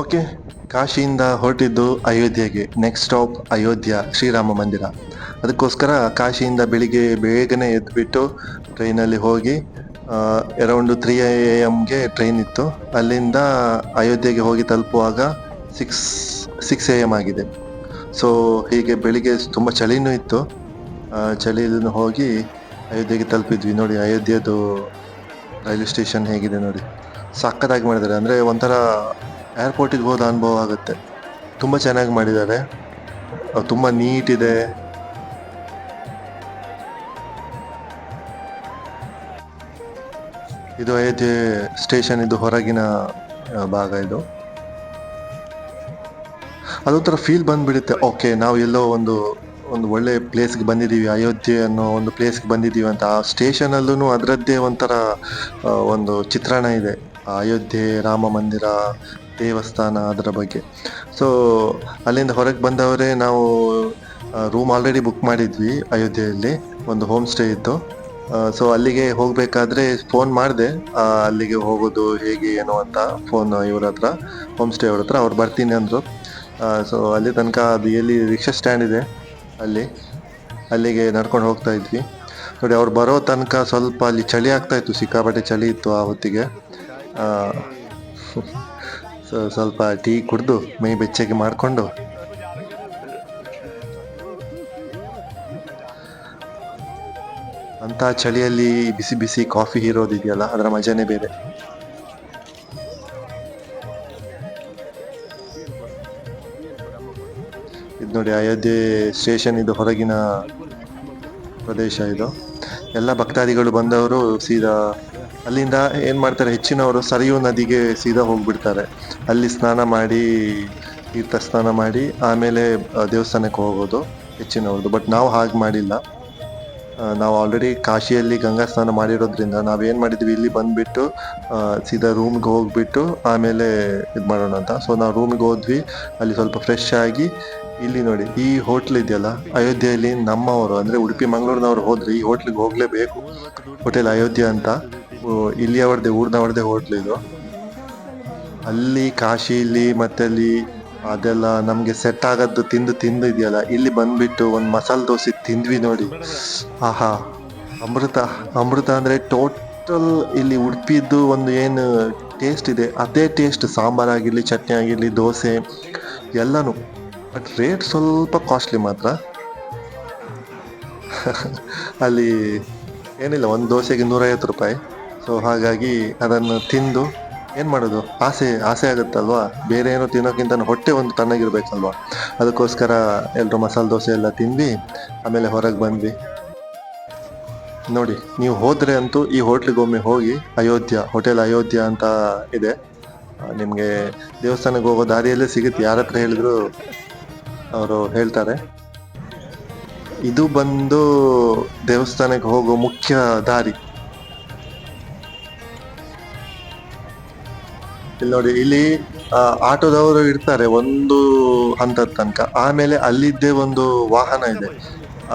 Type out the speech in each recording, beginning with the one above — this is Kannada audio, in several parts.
ಓಕೆ, ಕಾಶಿಯಿಂದ ಹೊರಟಿದ್ದು ಅಯೋಧ್ಯೆಗೆ. ನೆಕ್ಸ್ಟ್ ಸ್ಟಾಪ್ ಅಯೋಧ್ಯ ಶ್ರೀರಾಮ ಮಂದಿರ. ಅದಕ್ಕೋಸ್ಕರ ಕಾಶಿಯಿಂದ ಬೆಳಿಗ್ಗೆ ಬೇಗನೆ ಎದ್ಬಿಟ್ಟು ಟ್ರೈನಲ್ಲಿ ಹೋಗಿ ಅರೌಂಡ್ 3 AM ಟ್ರೈನ್ ಇತ್ತು. ಅಲ್ಲಿಂದ ಅಯೋಧ್ಯೆಗೆ ಹೋಗಿ ತಲುಪುವಾಗ 6 AM ಆಗಿದೆ. ಸೊ ಹೀಗೆ ಬೆಳಿಗ್ಗೆ ತುಂಬ ಚಳಿನೂ ಇತ್ತು. ಚಳಿಯನ್ನು ಹೋಗಿ ಅಯೋಧ್ಯೆಗೆ ತಲುಪಿದ್ವಿ. ನೋಡಿ ಅಯೋಧ್ಯೆದು ರೈಲ್ವೆ ಸ್ಟೇಷನ್ ಹೇಗಿದೆ ನೋಡಿ, ಸಕ್ಕತ್ತಾಗಿ ಮಾಡಿದ್ದಾರೆ. ಅಂದರೆ ಒಂಥರ ಏರ್ಪೋರ್ಟಿಗೆ ಹೋದ ಅನುಭವ ಆಗುತ್ತೆ. ತುಂಬ ಚೆನ್ನಾಗಿ ಮಾಡಿದ್ದಾರೆ, ತುಂಬ ನೀಟ್ ಇದೆ. ಇದು ಅಯೋಧ್ಯೆ ಸ್ಟೇಷನ್, ಇದು ಹೊರಗಿನ ಭಾಗ. ಇದು ಅದೊಂಥರ ಫೀಲ್ ಬಂದ್ಬಿಡುತ್ತೆ. ಓಕೆ, ನಾವು ಎಲ್ಲೋ ಒಂದು ಒಳ್ಳೆ ಪ್ಲೇಸ್ಗೆ ಬಂದಿದ್ದೀವಿ, ಅಯೋಧ್ಯೆ ಅನ್ನೋ ಒಂದು ಪ್ಲೇಸ್ಗೆ ಬಂದಿದ್ದೀವಿ ಅಂತ. ಆ ಸ್ಟೇಷನಲ್ಲೂ ಅದರದ್ದೇ ಒಂಥರ ಒಂದು ಚಿತ್ರಣ ಇದೆ, ಅಯೋಧ್ಯೆ ರಾಮ ಮಂದಿರ ದೇವಸ್ಥಾನ ಅದರ ಬಗ್ಗೆ. ಸೊ ಅಲ್ಲಿಂದ ಹೊರಗೆ ಬಂದವರೇ ನಾವು ರೂಮ್ ಆಲ್ರೆಡಿ ಬುಕ್ ಮಾಡಿದ್ವಿ ಅಯೋಧ್ಯೆಯಲ್ಲಿ, ಒಂದು ಹೋಮ್ ಸ್ಟೇ ಇತ್ತು. ಸೊ ಅಲ್ಲಿಗೆ ಹೋಗಬೇಕಾದ್ರೆ ಫೋನ್ ಮಾಡಿದೆ, ಅಲ್ಲಿಗೆ ಹೋಗೋದು ಹೇಗೆ ಏನು ಅಂತ. ಫೋನ್ ಇವ್ರ ಹತ್ರ, ಹೋಮ್ ಸ್ಟೇ ಅವ್ರ ಹತ್ರ. ಅವ್ರು ಬರ್ತೀನಿ ಅಂದರು. ಸೊ ಅಲ್ಲಿ ತನಕ ಅದು ಎಲ್ಲಿ ರಿಕ್ಷಾ ಸ್ಟ್ಯಾಂಡ್ ಇದೆ ಅಲ್ಲಿಗೆ ನಡ್ಕೊಂಡು ಹೋಗ್ತಾ ಇದ್ವಿ. ನೋಡಿ ಅವ್ರು ಬರೋ ತನಕ ಸ್ವಲ್ಪ ಅಲ್ಲಿ ಚಳಿ ಆಗ್ತಾ ಇತ್ತು, ಸಿಕ್ಕಾಪಟ್ಟೆ ಚಳಿ ಇತ್ತು ಆ ಹೊತ್ತಿಗೆ. ಸೊ ಸ್ವಲ್ಪ ಟೀ ಕುಡಿದು ಮೈ ಬೆಚ್ಚಗೆ ಮಾಡಿಕೊಂಡು ಅಂತ ಚಳಿಯಲ್ಲಿ ಬಿಸಿ ಬಿಸಿ ಕಾಫಿ ಹೀರೋದಿದೆಯಲ್ಲ, ಅದರ ಮಜಾನೇ ಬೇರೆ. ಇದು ನೋಡಿ ಅಯೋಧ್ಯೆ ಸ್ಟೇಷನ್, ಇದು ಹೊರಗಿನ ಪ್ರದೇಶ. ಇದು ಎಲ್ಲ ಭಕ್ತಾದಿಗಳು ಬಂದವರು ಸೀದಾ ಅಲ್ಲಿಂದ ಏನು ಮಾಡ್ತಾರೆ, ಹೆಚ್ಚಿನವರು ಸರಿಯೂ ನದಿಗೆ ಸೀದಾ ಹೋಗ್ಬಿಡ್ತಾರೆ. ಅಲ್ಲಿ ಸ್ನಾನ ಮಾಡಿ, ತೀರ್ಥ ಸ್ನಾನ ಮಾಡಿ ಆಮೇಲೆ ದೇವಸ್ಥಾನಕ್ಕೆ ಹೋಗೋದು ಹೆಚ್ಚಿನವ್ರದ್ದು. ಬಟ್ ನಾವು ಹಾಗೆ ಮಾಡಿಲ್ಲ. ನಾವು ಆಲ್ರೆಡಿ ಕಾಶಿಯಲ್ಲಿ ಗಂಗಾ ಸ್ನಾನ ಮಾಡಿರೋದ್ರಿಂದ ನಾವೇನು ಮಾಡಿದ್ವಿ, ಇಲ್ಲಿ ಬಂದುಬಿಟ್ಟು ಸೀದಾ ರೂಮ್ಗೆ ಹೋಗ್ಬಿಟ್ಟು ಆಮೇಲೆ ಇದು ಮಾಡೋಣ ಅಂತ. ಸೊ ನಾವು ರೂಮ್ಗೆ ಹೋದ್ವಿ, ಅಲ್ಲಿ ಸ್ವಲ್ಪ ಫ್ರೆಶ್ ಆಗಿ. ಇಲ್ಲಿ ನೋಡಿ ಈ ಹೋಟ್ಲ್ ಇದೆಯಲ್ಲ ಅಯೋಧ್ಯೆಯಲ್ಲಿ, ನಮ್ಮವರು ಅಂದರೆ ಉಡುಪಿ ಮಂಗಳೂರಿನವ್ರು ಹೋದ್ರೆ ಈ ಹೋಟ್ಲಿಗೆ ಹೋಗಲೇಬೇಕು. ಹೋಟೆಲ್ ಅಯೋಧ್ಯ ಅಂತ, ಇಲ್ಲಿ ಅವ್ರದ್ದೇ ಊರಿನವ್ರದ್ದೇ ಹೋಟ್ಲ್ ಇದು. ಅಲ್ಲಿ ಕಾಶಿಲಿ ಮತ್ತೆ ಅಲ್ಲಿ ಅದೆಲ್ಲ ನಮಗೆ ಸೆಟ್ ಆಗೋದು ತಿಂದು ಇದೆಯಲ್ಲ, ಇಲ್ಲಿ ಬಂದ್ಬಿಟ್ಟು ಒಂದು ಮಸಾಲೆ ದೋಸೆ ತಿಂದ್ವಿ ನೋಡಿ. ಆಹಾ, ಅಮೃತ ಅಂದರೆ ಟೋಟಲ್. ಇಲ್ಲಿ ಉಡುಪಿದ್ದು ಒಂದು ಏನು ಟೇಸ್ಟ್ ಇದೆ ಅದೇ ಟೇಸ್ಟ್. ಸಾಂಬಾರಾಗಿರಲಿ, ಚಟ್ನಿ ಆಗಿರಲಿ, ದೋಸೆ ಎಲ್ಲನೂ. ಬಟ್ ರೇಟ್ ಸ್ವಲ್ಪ ಕಾಸ್ಟ್ಲಿ ಮಾತ್ರ. ಅಲ್ಲಿ ಏನಿಲ್ಲ, ಒಂದು ದೋಸೆಗೆ 150 ರೂಪಾಯಿ. ಸೊ ಹಾಗಾಗಿ ಅದನ್ನು ತಿಂದು ಏನು ಮಾಡೋದು, ಆಸೆ ಆಗುತ್ತಲ್ವಾ. ಬೇರೆ ಏನೋ ತಿನ್ನೋಕ್ಕಿಂತ ಹೊಟ್ಟೆ ಒಂದು ತಣ್ಣಗಿರ್ಬೇಕಲ್ವಾ. ಅದಕ್ಕೋಸ್ಕರ ಎಲ್ಲರೂ ಮಸಾಲೆ ದೋಸೆ ಎಲ್ಲ ತಿಂದ್ವಿ, ಆಮೇಲೆ ಹೊರಗೆ ಬಂದ್ವಿ. ನೋಡಿ ನೀವು ಹೋದರೆ ಅಂತೂ ಈ ಹೋಟ್ಲಿಗೆ ಒಮ್ಮೆ ಹೋಗಿ. ಹೋಟೆಲ್ ಅಯೋಧ್ಯ ಅಂತ ಇದೆ. ನಿಮಗೆ ದೇವಸ್ಥಾನಕ್ಕೆ ಹೋಗೋ ದಾರಿಯಲ್ಲೇ ಸಿಗುತ್ತೆ, ಯಾರ ಹತ್ರ ಹೇಳಿದ್ರು ಅವರು ಹೇಳ್ತಾರೆ. ಇದು ಬಂದು ದೇವಸ್ಥಾನಕ್ಕೆ ಹೋಗೋ ಮುಖ್ಯ ದಾರಿ. ಇಲ್ಲಿ ನೋಡಿ, ಇಲ್ಲಿ ಆಟೋದವರು ಇರ್ತಾರೆ ಒಂದು ಹಂತದ ತನಕ. ಆಮೇಲೆ ಅಲ್ಲಿದ್ದೇ ಒಂದು ವಾಹನ ಇದೆ,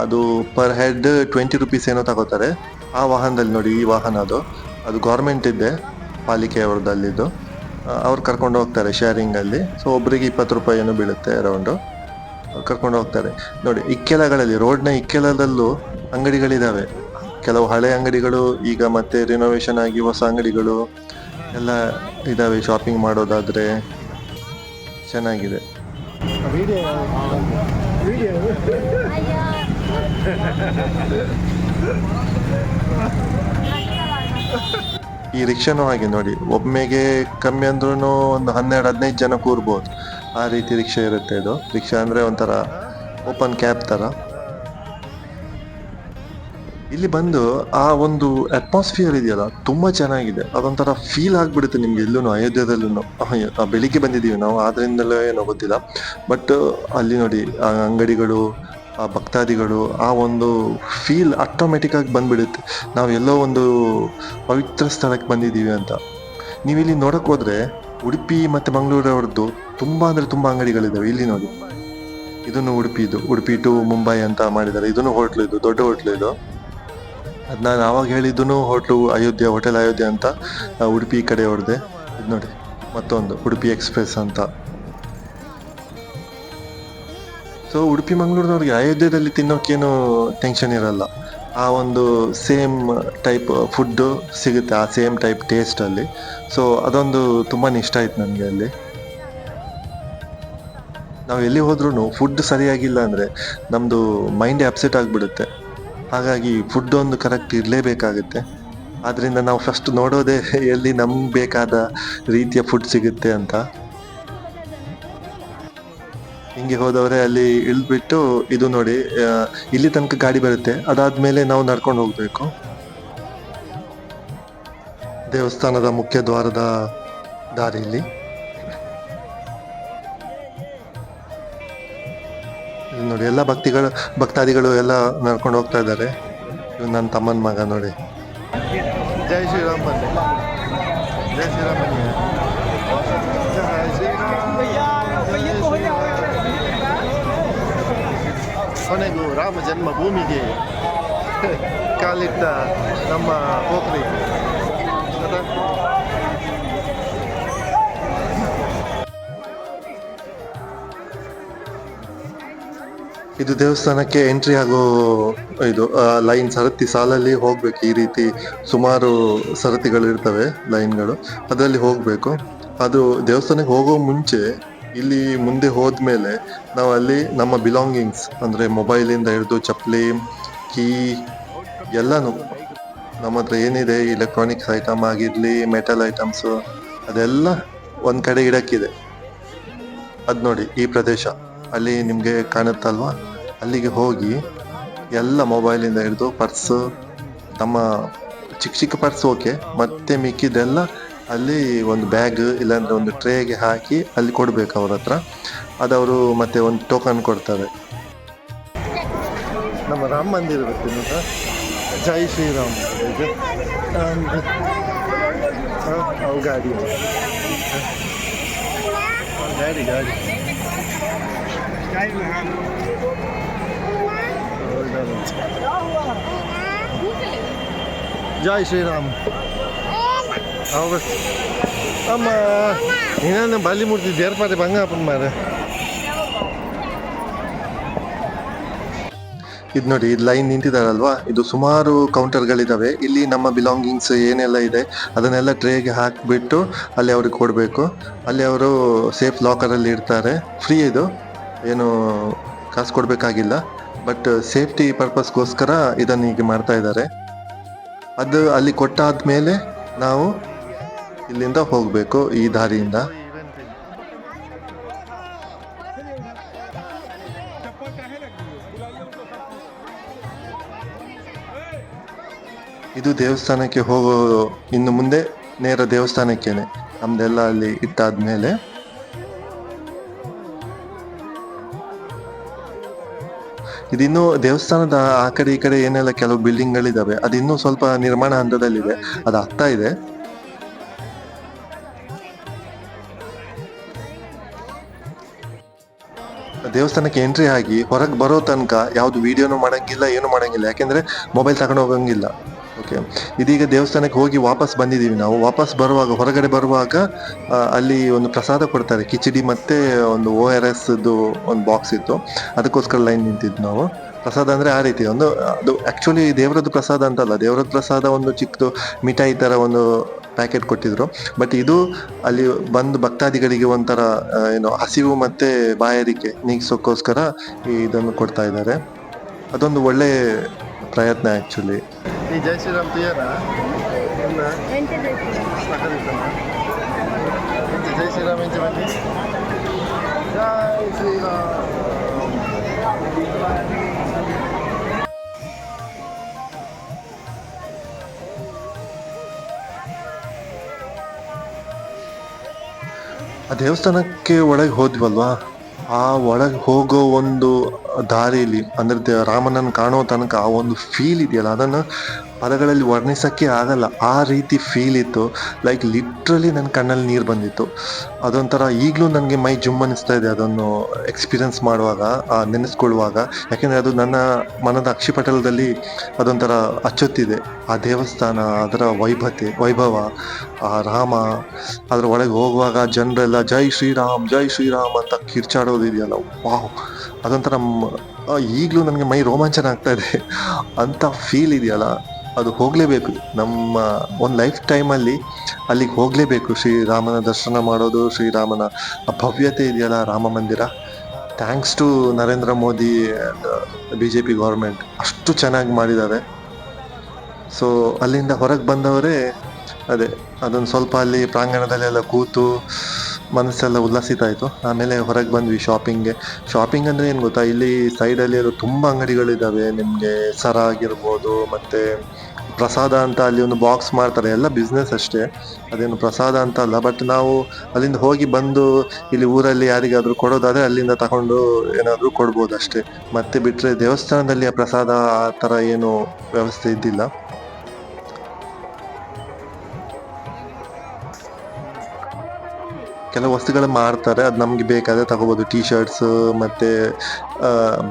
ಅದು ಪರ್ ಹೆಡ್ 20 ರೂಪೀಸ್ ಏನೋ ತಗೋತಾರೆ. ಆ ವಾಹನದಲ್ಲಿ ನೋಡಿ, ಈ ವಾಹನ ಅದು ಗೌರ್ಮೆಂಟ್ ಇದ್ದೆ, ಪಾಲಿಕೆ ಅವ್ರದ್ದಲ್ಲಿದ್ದು. ಅವ್ರು ಕರ್ಕೊಂಡು ಹೋಗ್ತಾರೆ ಶೇರಿಂಗಲ್ಲಿ. ಸೊ ಒಬ್ಬರಿಗೆ 20 ರೂಪಾಯಿ ಏನೋ ಬೀಳುತ್ತೆ ಅರೌಂಡು. ಕರ್ಕೊಂಡು ಹೋಗ್ತಾರೆ. ನೋಡಿ ಇಕ್ಕೆಲಗಳಲ್ಲಿ, ರೋಡ್ನ ಇಕ್ಕೆಲದಲ್ಲೂ ಅಂಗಡಿಗಳಿದ್ದಾವೆ. ಕೆಲವು ಹಳೆ ಅಂಗಡಿಗಳು, ಈಗ ಮತ್ತೆ ರಿನೋವೇಷನ್ ಆಗಿ ಹೊಸ ಅಂಗಡಿಗಳು ಎಲ್ಲ ಇದಾವೆ. ಶಾಪಿಂಗ್ ಮಾಡೋದಾದ್ರೆ ಚೆನ್ನಾಗಿದೆ. ಈ ರಿಕ್ಷಾನೂ ಹಾಗೆ ನೋಡಿ, ಒಮ್ಮೆಗೆ ಕಮ್ಮಿ ಅಂದ್ರೂ ಒಂದು 12-15 ಜನ ಕೂರ್ಬೋದು, ಆ ರೀತಿ ರಿಕ್ಷಾ ಇರುತ್ತೆ. ಇದು ರಿಕ್ಷಾ ಅಂದರೆ ಒಂಥರ ಓಪನ್ ಕ್ಯಾಬ್ ಥರ. ಇಲ್ಲಿ ಬಂದು ಆ ಒಂದು ಅಟ್ಮಾಸ್ಫಿಯರ್ ಇದೆಯಲ್ಲ, ತುಂಬ ಚೆನ್ನಾಗಿದೆ. ಅದೊಂಥರ ಫೀಲ್ ಆಗಿಬಿಡುತ್ತೆ ನಿಮ್ಗೆ ಎಲ್ಲೂ. ಅಯೋಧ್ಯದಲ್ಲೂ ಬೆಳಿಗ್ಗೆ ಬಂದಿದ್ದೀವಿ ನಾವು, ಆದ್ರಿಂದಲೇ ಏನೋ ಗೊತ್ತಿಲ್ಲ. ಬಟ್ ಅಲ್ಲಿ ನೋಡಿ ಆ ಅಂಗಡಿಗಳು, ಆ ಭಕ್ತಾದಿಗಳು, ಆ ಒಂದು ಫೀಲ್ ಆಟೋಮೆಟಿಕ್ ಆಗಿ ಬಂದ್ಬಿಡುತ್ತೆ, ನಾವು ಎಲ್ಲೋ ಒಂದು ಪವಿತ್ರ ಸ್ಥಳಕ್ಕೆ ಬಂದಿದ್ದೀವಿ ಅಂತ. ನೀವಿಲ್ಲಿ ನೋಡಕ್ಕೆ ಹೋದ್ರೆ ಉಡುಪಿ ಮತ್ತು ಮಂಗಳೂರವ್ರದ್ದು ತುಂಬ ಅಂದರೆ ತುಂಬ ಅಂಗಡಿಗಳಿದ್ದಾವೆ. ಇಲ್ಲಿ ನೋಡಿ, ಇದನ್ನು ಉಡುಪಿ ಟು ಮುಂಬೈ ಅಂತ ಮಾಡಿದ್ದಾರೆ. ಇದನ್ನು ಹೋಟ್ಲು, ಇದು ದೊಡ್ಡ ಹೋಟ್ಲು ಇದು. ಅದು ನಾನು ಆವಾಗ ಹೇಳಿದ್ದೂ ಹೋಟೆಲ್ ಅಯೋಧ್ಯ ಅಂತ, ಉಡುಪಿ ಕಡೆ ಹೊಡೆದೆ. ಇದು ನೋಡಿ ಮತ್ತೊಂದು ಉಡುಪಿ ಎಕ್ಸ್‌ಪ್ರೆಸ್ ಅಂತ. ಸೊ ಉಡುಪಿ ಮಂಗಳೂರಿನವ್ರಿಗೆ ಅಯೋಧ್ಯೆಯಲ್ಲಿ ತಿನ್ನೋಕ್ಕೇನು ಟೆನ್ಷನ್ ಇರಲ್ಲ. ಆ ಒಂದು ಸೇಮ್ ಟೈಪ್ ಫುಡ್ ಸಿಗುತ್ತೆ, ಆ ಸೇಮ್ ಟೈಪ್ ಟೇಸ್ಟ್ ಅಲ್ಲಿ. ಸೊ ಅದೊಂದು ತುಂಬಾನೇ ಇಷ್ಟ ಆಯ್ತು ನನಗೆ ಅಲ್ಲಿ. ನಾವು ಎಲ್ಲಿ ಹೋದ್ರೂ ಫುಡ್ ಸರಿಯಾಗಿಲ್ಲ ಅಂದ್ರೆ ನಮ್ದು ಮೈಂಡ್ ಅಪ್ಸೆಟ್ ಆಗಿಬಿಡುತ್ತೆ. ಹಾಗಾಗಿ ಫುಡ್ ಒಂದು ಕರೆಕ್ಟ್ ಇರಲೇಬೇಕಾಗುತ್ತೆ. ಆದ್ರಿಂದ ನಾವು ಫಸ್ಟ್ ನೋಡೋದೇ ಎಲ್ಲಿ ನಮ್ಗೆ ಬೇಕಾದ ರೀತಿಯ ಫುಡ್ ಸಿಗುತ್ತೆ ಅಂತ. ಹಿಂಗೆ ಹೋದವರೆ ಅಲ್ಲಿ ಇಳ್ದ್ಬಿಟ್ಟು ಇದು ನೋಡಿ, ಇಲ್ಲಿ ತನಕ ಗಾಡಿ ಬರುತ್ತೆ, ಅದಾದ್ಮೇಲೆ ನಾವು ನಡ್ಕೊಂಡು ಹೋಗ್ಬೇಕು. ದೇವಸ್ಥಾನದ ಮುಖ್ಯ ದ್ವಾರದ ದಾರಿಯಲ್ಲಿ ಇಲ್ಲಿ ನೋಡಿ ಎಲ್ಲ ಭಕ್ತಾದಿಗಳು ಎಲ್ಲ ನಡ್ಕೊಂಡು ಹೋಗ್ತಾ ಇದ್ದಾರೆ. ಇವ್ ನನ್ನ ತಮ್ಮನ ಮಗ ನೋಡಿ. ಜೈ ಶ್ರೀರಾಮ್ ಬನ್ನಿ, ಜೈ ಶ್ರೀರಾಮ್ ಬನ್ನಿ, ಜೈ ಶ್ರೀರಾಮ್. ಕೊನೆಗೂ ರಾಮ ಜನ್ಮ ಭೂಮಿಗೆ ಕಾಲಿಟ್ಟ ನಮ್ಮ ಪೋಖ್ರಿ. ಇದು ದೇವಸ್ಥಾನಕ್ಕೆ ಎಂಟ್ರಿ ಆಗೋ ಇದು ಲೈನ್, ಸರತಿ ಸಾಲಲ್ಲಿ ಹೋಗ್ಬೇಕು. ಈ ರೀತಿ ಸುಮಾರು ಸರತಿಗಳು ಇರ್ತವೆ, ಲೈನ್ಗಳು, ಅದರಲ್ಲಿ ಹೋಗ್ಬೇಕು. ಅದು ದೇವಸ್ಥಾನಕ್ಕೆ ಹೋಗೋ ಮುಂಚೆ ಇಲ್ಲಿ ಮುಂದೆ ಹೋದ್ಮೇಲೆ ನಾವು ಅಲ್ಲಿ ನಮ್ಮ ಬಿಲಾಂಗಿಂಗ್ಸ್ ಅಂದ್ರೆ ಮೊಬೈಲಿಂದ ಹಿಡಿದು ಚಪ್ಪಲಿ, ಕೀ ಎಲ್ಲಾನು ನಮ್ಮ ಹತ್ರ ಏನಿದೆ, ಇಲೆಕ್ಟ್ರಾನಿಕ್ಸ್ ಐಟಮ್ ಆಗಿರ್ಲಿ, ಮೆಟಲ್ ಐಟಮ್ಸ್, ಅದೆಲ್ಲ ಒಂದ್ ಕಡೆ ಇಡಕ್ಕಿದೆ. ಅದ್ ನೋಡಿ ಈ ಪ್ರದೇಶ ಅಲ್ಲಿ ನಿಮ್ಗೆ ಕಾಣುತ್ತಲ್ವಾ, ಅಲ್ಲಿಗೆ ಹೋಗಿ ಎಲ್ಲ ಮೊಬೈಲಿಂದ ಹಿಡಿದು ಪರ್ಸ್, ತಮ್ಮ ಚಿಕ್ಕ ಚಿಕ್ಕ ಪರ್ಸ್ ಓಕೆ, ಮತ್ತೆ ಮಿಕ್ಕಿದೆಲ್ಲ ಅಲ್ಲಿ ಒಂದು ಬ್ಯಾಗ್ ಇಲ್ಲಾಂದ್ರೆ ಒಂದು ಟ್ರೇಗೆ ಹಾಕಿ ಅಲ್ಲಿ ಕೊಡ್ಬೇಕು ಅವ್ರ ಹತ್ರ. ಅದವರು ಮತ್ತೆ ಒಂದು ಟೋಕನ್ ಕೊಡ್ತಾರೆ. ನಮ್ಮ ರಾಮ ಮಂದಿರ ಗೊತ್ತಿಲ್ಲ, ಜೈ ಶ್ರೀರಾಮ್ ಗಾಡಿ ಗಾಡಿ ಗಾಡಿ ಜೈ ಶ್ರೀರಾಮ್. ಅಮ್ಮ ಇನ್ನೇನು ಬಲಿ ಮೂರ್ತಿ ದೇರ್ಪಾತೆ ಬಂಗಪ್ಪನ ಮಾರ. ಇದು ನೋಡಿ, ಇದು ಲೈನ್ ನಿಂತಿದಾರಲ್ವಾ, ಇದು ಸುಮಾರು ಕೌಂಟರ್ಗಳಿದಾವೆ. ಇಲ್ಲಿ ನಮ್ಮ ಬಿಲಾಂಗಿಂಗ್ಸ್ ಏನೆಲ್ಲ ಇದೆ ಅದನ್ನೆಲ್ಲ ಟ್ರೇಗೆ ಹಾಕಿಬಿಟ್ಟು ಅಲ್ಲಿ ಅವ್ರಿಗೆ ಕೊಡಬೇಕು. ಅಲ್ಲಿ ಅವರು ಸೇಫ್ ಲಾಕರಲ್ಲಿ ಇಡ್ತಾರೆ. ಫ್ರೀ ಇದು, ಏನು ಕಾಸು ಕೊಡಬೇಕಾಗಿಲ್ಲ. ಬಟ್ ಸೇಫ್ಟಿ ಪರ್ಪಸ್ಗೋಸ್ಕರ ಇದನ್ನು ಹೀಗೆ ಮಾಡ್ತಾ ಇದ್ದಾರೆ. ಅದು ಅಲ್ಲಿ ಕೊಟ್ಟಾದ್ಮೇಲೆ ನಾವು ಇಲ್ಲಿಂದ ಹೋಗಬೇಕು ಈ ದಾರಿಯಿಂದ. ಇದು ದೇವಸ್ಥಾನಕ್ಕೆ ಹೋಗೋ, ಇನ್ನು ಮುಂದೆ ನೇರ ದೇವಸ್ಥಾನಕ್ಕೇನೆ ನಮ್ದೆಲ್ಲ ಅಲ್ಲಿ ಇಟ್ಟಾದ್ಮೇಲೆ ಇದಿನ್ನು ದೇವಸ್ಥಾನದ ಆ ಕಡೆ ಈ ಕಡೆ ಏನೆಲ್ಲ ಕೆಲವು ಬಿಲ್ಡಿಂಗ್ಗಳಿದಾವೆ, ಅದಿನ್ನೂ ಸ್ವಲ್ಪ ನಿರ್ಮಾಣ ಹಂತದಲ್ಲಿದೆ, ಅದಾಗ್ತಾ ಇದೆ. ದೇವಸ್ಥಾನಕ್ಕೆ ಎಂಟ್ರಿ ಆಗಿ ಹೊರಗೆ ಬರೋ ತನಕ ಯಾವ್ದು ವಿಡಿಯೋನು ಮಾಡಂಗಿಲ್ಲ, ಏನು ಮಾಡಂಗಿಲ್ಲ, ಯಾಕೆಂದ್ರೆ ಮೊಬೈಲ್ ತಗೊಂಡು ಹೋಗಂಗಿಲ್ಲ. ಓಕೆ, ಇದೀಗ ದೇವಸ್ಥಾನಕ್ಕೆ ಹೋಗಿ ವಾಪಸ್ ಬಂದಿದ್ದೀವಿ. ನಾವು ವಾಪಸ್ ಬರುವಾಗ, ಹೊರಗಡೆ ಬರುವಾಗ ಅಲ್ಲಿ ಒಂದು ಪ್ರಸಾದ ಕೊಡ್ತಾರೆ, ಕಿಚಡಿ ಮತ್ತೆ ಒಂದು ORS ಒಂದು ಬಾಕ್ಸ್ ಇತ್ತು, ಅದಕ್ಕೋಸ್ಕರ ಲೈನ್ ನಿಂತಿದ್ದು ನಾವು. ಪ್ರಸಾದ ಅಂದ್ರೆ ಆ ರೀತಿ ಒಂದು, ಅದು ಆಕ್ಚುಲಿ ದೇವರದ್ದು ಪ್ರಸಾದ ಅಂತಲ್ಲ, ದೇವರದ್ದು ಪ್ರಸಾದ ಒಂದು ಚಿಕ್ಕದು ಮಿಠಾಯಿ ತರ ಒಂದು ಪ್ಯಾಕೆಟ್ ಕೊಟ್ಟಿದ್ರು. ಬಟ್ ಇದು ಅಲ್ಲಿ ಬಂದು ಭಕ್ತಾದಿಗಳಿಗೆ ಒಂಥರ ಏನು ಹಸಿವು ಮತ್ತೆ ಬಾಯಾರಿಕೆ ನೀಗಿಸೋಕ್ಕೋಸ್ಕರ ಇದನ್ನು ಕೊಡ್ತಾ ಇದ್ದಾರೆ. ಅದೊಂದು ಒಳ್ಳೆ ಪ್ರಯತ್ನ ಆಕ್ಚುಲಿ. ಈ ಜೈ ಶ್ರೀರಾಮ್ ಜೈ ಶ್ರೀರಾಮ್ ಎಂಚ ಬನ್ನಿ, ಜೈ ಶ್ರೀರಾಮ್. ಆ ದೇವಸ್ಥಾನಕ್ಕೆ ಒಳಗೆ ಹೋದ್ವಲ್ವಾ, ಆ ಒಳಗೆ ಹೋಗೋ ಒಂದು ದಾರಿಲಿ ಅಂದ್ರೆ ರಾಮನನ್ನು ಕಾಣೋ ತನಕ ಆ ಒಂದು ಫೀಲ್ ಇದೆಯಲ್ಲ, ಅದನ್ನು ಪದಗಳಲ್ಲಿ ವರ್ಣಿಸಕ್ಕೆ ಆಗಲ್ಲ, ಆ ರೀತಿ ಫೀಲ್ ಇತ್ತು. ಲೈಕ್ ಲಿಟ್ರಲಿ ನನ್ನ ಕಣ್ಣಲ್ಲಿ ನೀರು ಬಂದಿತ್ತು. ಅದೊಂಥರ ಈಗಲೂ ನನಗೆ ಮೈ ಜುಮ್ ಅನ್ನಿಸ್ತಾ ಇದೆ ಅದನ್ನು ಎಕ್ಸ್ಪೀರಿಯನ್ಸ್ ಮಾಡುವಾಗ, ನೆನೆಸ್ಕೊಳ್ಳುವಾಗ. ಯಾಕೆಂದರೆ ಅದು ನನ್ನ ಮನದ ಅಕ್ಷಿಪಟಲದಲ್ಲಿ ಅದೊಂಥರ ಅಚ್ಚೊತ್ತಿದೆ. ಆ ದೇವಸ್ಥಾನ, ಅದರ ವೈಭವ, ಆ ರಾಮ, ಅದರ ಒಳಗೆ ಹೋಗುವಾಗ ಜನರೆಲ್ಲ ಜೈ ಶ್ರೀರಾಮ್ ಜೈ ಶ್ರೀರಾಮ್ ಅಂತ ಕಿರ್ಚಾಡೋದಿದೆಯಲ್ಲ, ವಾವ್! ಅದೊಂಥರ ಈಗಲೂ ನನಗೆ ಮೈ ರೋಮಾಂಚನ ಆಗ್ತಾ ಇದೆ. ಅಂತ ಫೀಲ್ ಇದೆಯಲ್ಲ, ಅದು ಹೋಗಲೇಬೇಕು. ನಮ್ಮ ಒಂದು ಲೈಫ್ ಟೈಮಲ್ಲಿ ಅಲ್ಲಿಗೆ ಹೋಗಲೇಬೇಕು. ಶ್ರೀರಾಮನ ದರ್ಶನ ಮಾಡೋದು, ಶ್ರೀರಾಮನ ಭವ್ಯತೆ ಇದೆಯಲ್ಲ Rama Mandira. Thanks to Narendra Modi and BJP government, ಅಷ್ಟು ಚೆನ್ನಾಗಿ ಮಾಡಿದ್ದಾರೆ. ಸೊ ಅಲ್ಲಿಂದ ಹೊರಗೆ ಬಂದವರೇ ಅದೇ ಅದೊಂದು ಸ್ವಲ್ಪ ಅಲ್ಲಿ ಪ್ರಾಂಗಣದಲ್ಲೆಲ್ಲ ಕೂತು ಮನಸ್ಸೆಲ್ಲ ಉಲ್ಲಾಸಿತ ಆಯಿತು. ಆಮೇಲೆ ಹೊರಗೆ ಬಂದ್ವಿ ಶಾಪಿಂಗ್ ಅಂದರೆ ಏನು ಗೊತ್ತಾ, ಇಲ್ಲಿ ಸೈಡಲ್ಲಿ ಅದು ತುಂಬ ಅಂಗಡಿಗಳಿದ್ದಾವೆ. ನಿಮಗೆ ಸರ ಆಗಿರ್ಬೋದು, ಮತ್ತು ಪ್ರಸಾದ ಅಂತ ಅಲ್ಲಿ ಒಂದು ಬಾಕ್ಸ್ ಮಾಡ್ತಾರೆ, ಎಲ್ಲ ಬಿಸ್ನೆಸ್ ಅಷ್ಟೇ, ಅದೇನು ಪ್ರಸಾದ ಅಂತ ಅಲ್ಲ. ಬಟ್ ನಾವು ಅಲ್ಲಿಂದ ಹೋಗಿ ಬಂದು ಇಲ್ಲಿ ಊರಲ್ಲಿ ಯಾರಿಗಾದರೂ ಕೊಡೋದಾದರೆ ಅಲ್ಲಿಂದ ತಗೊಂಡು ಏನಾದರೂ ಕೊಡ್ಬೋದು ಅಷ್ಟೇ. ಮತ್ತೆ ಬಿಟ್ಟರೆ ದೇವಸ್ಥಾನದಲ್ಲಿ ಆ ಪ್ರಸಾದ ಆ ಥರ ಏನು ವ್ಯವಸ್ಥೆ ಇದ್ದಿಲ್ಲ. ಕೆಲವು ವಸ್ತುಗಳು ಮಾರ್ತಾರೆ, ಅದು ನಮಗೆ ಬೇಕಾದರೆ ತಗೋಬೋದು. ಟೀ ಶರ್ಟ್ಸ್, ಮತ್ತು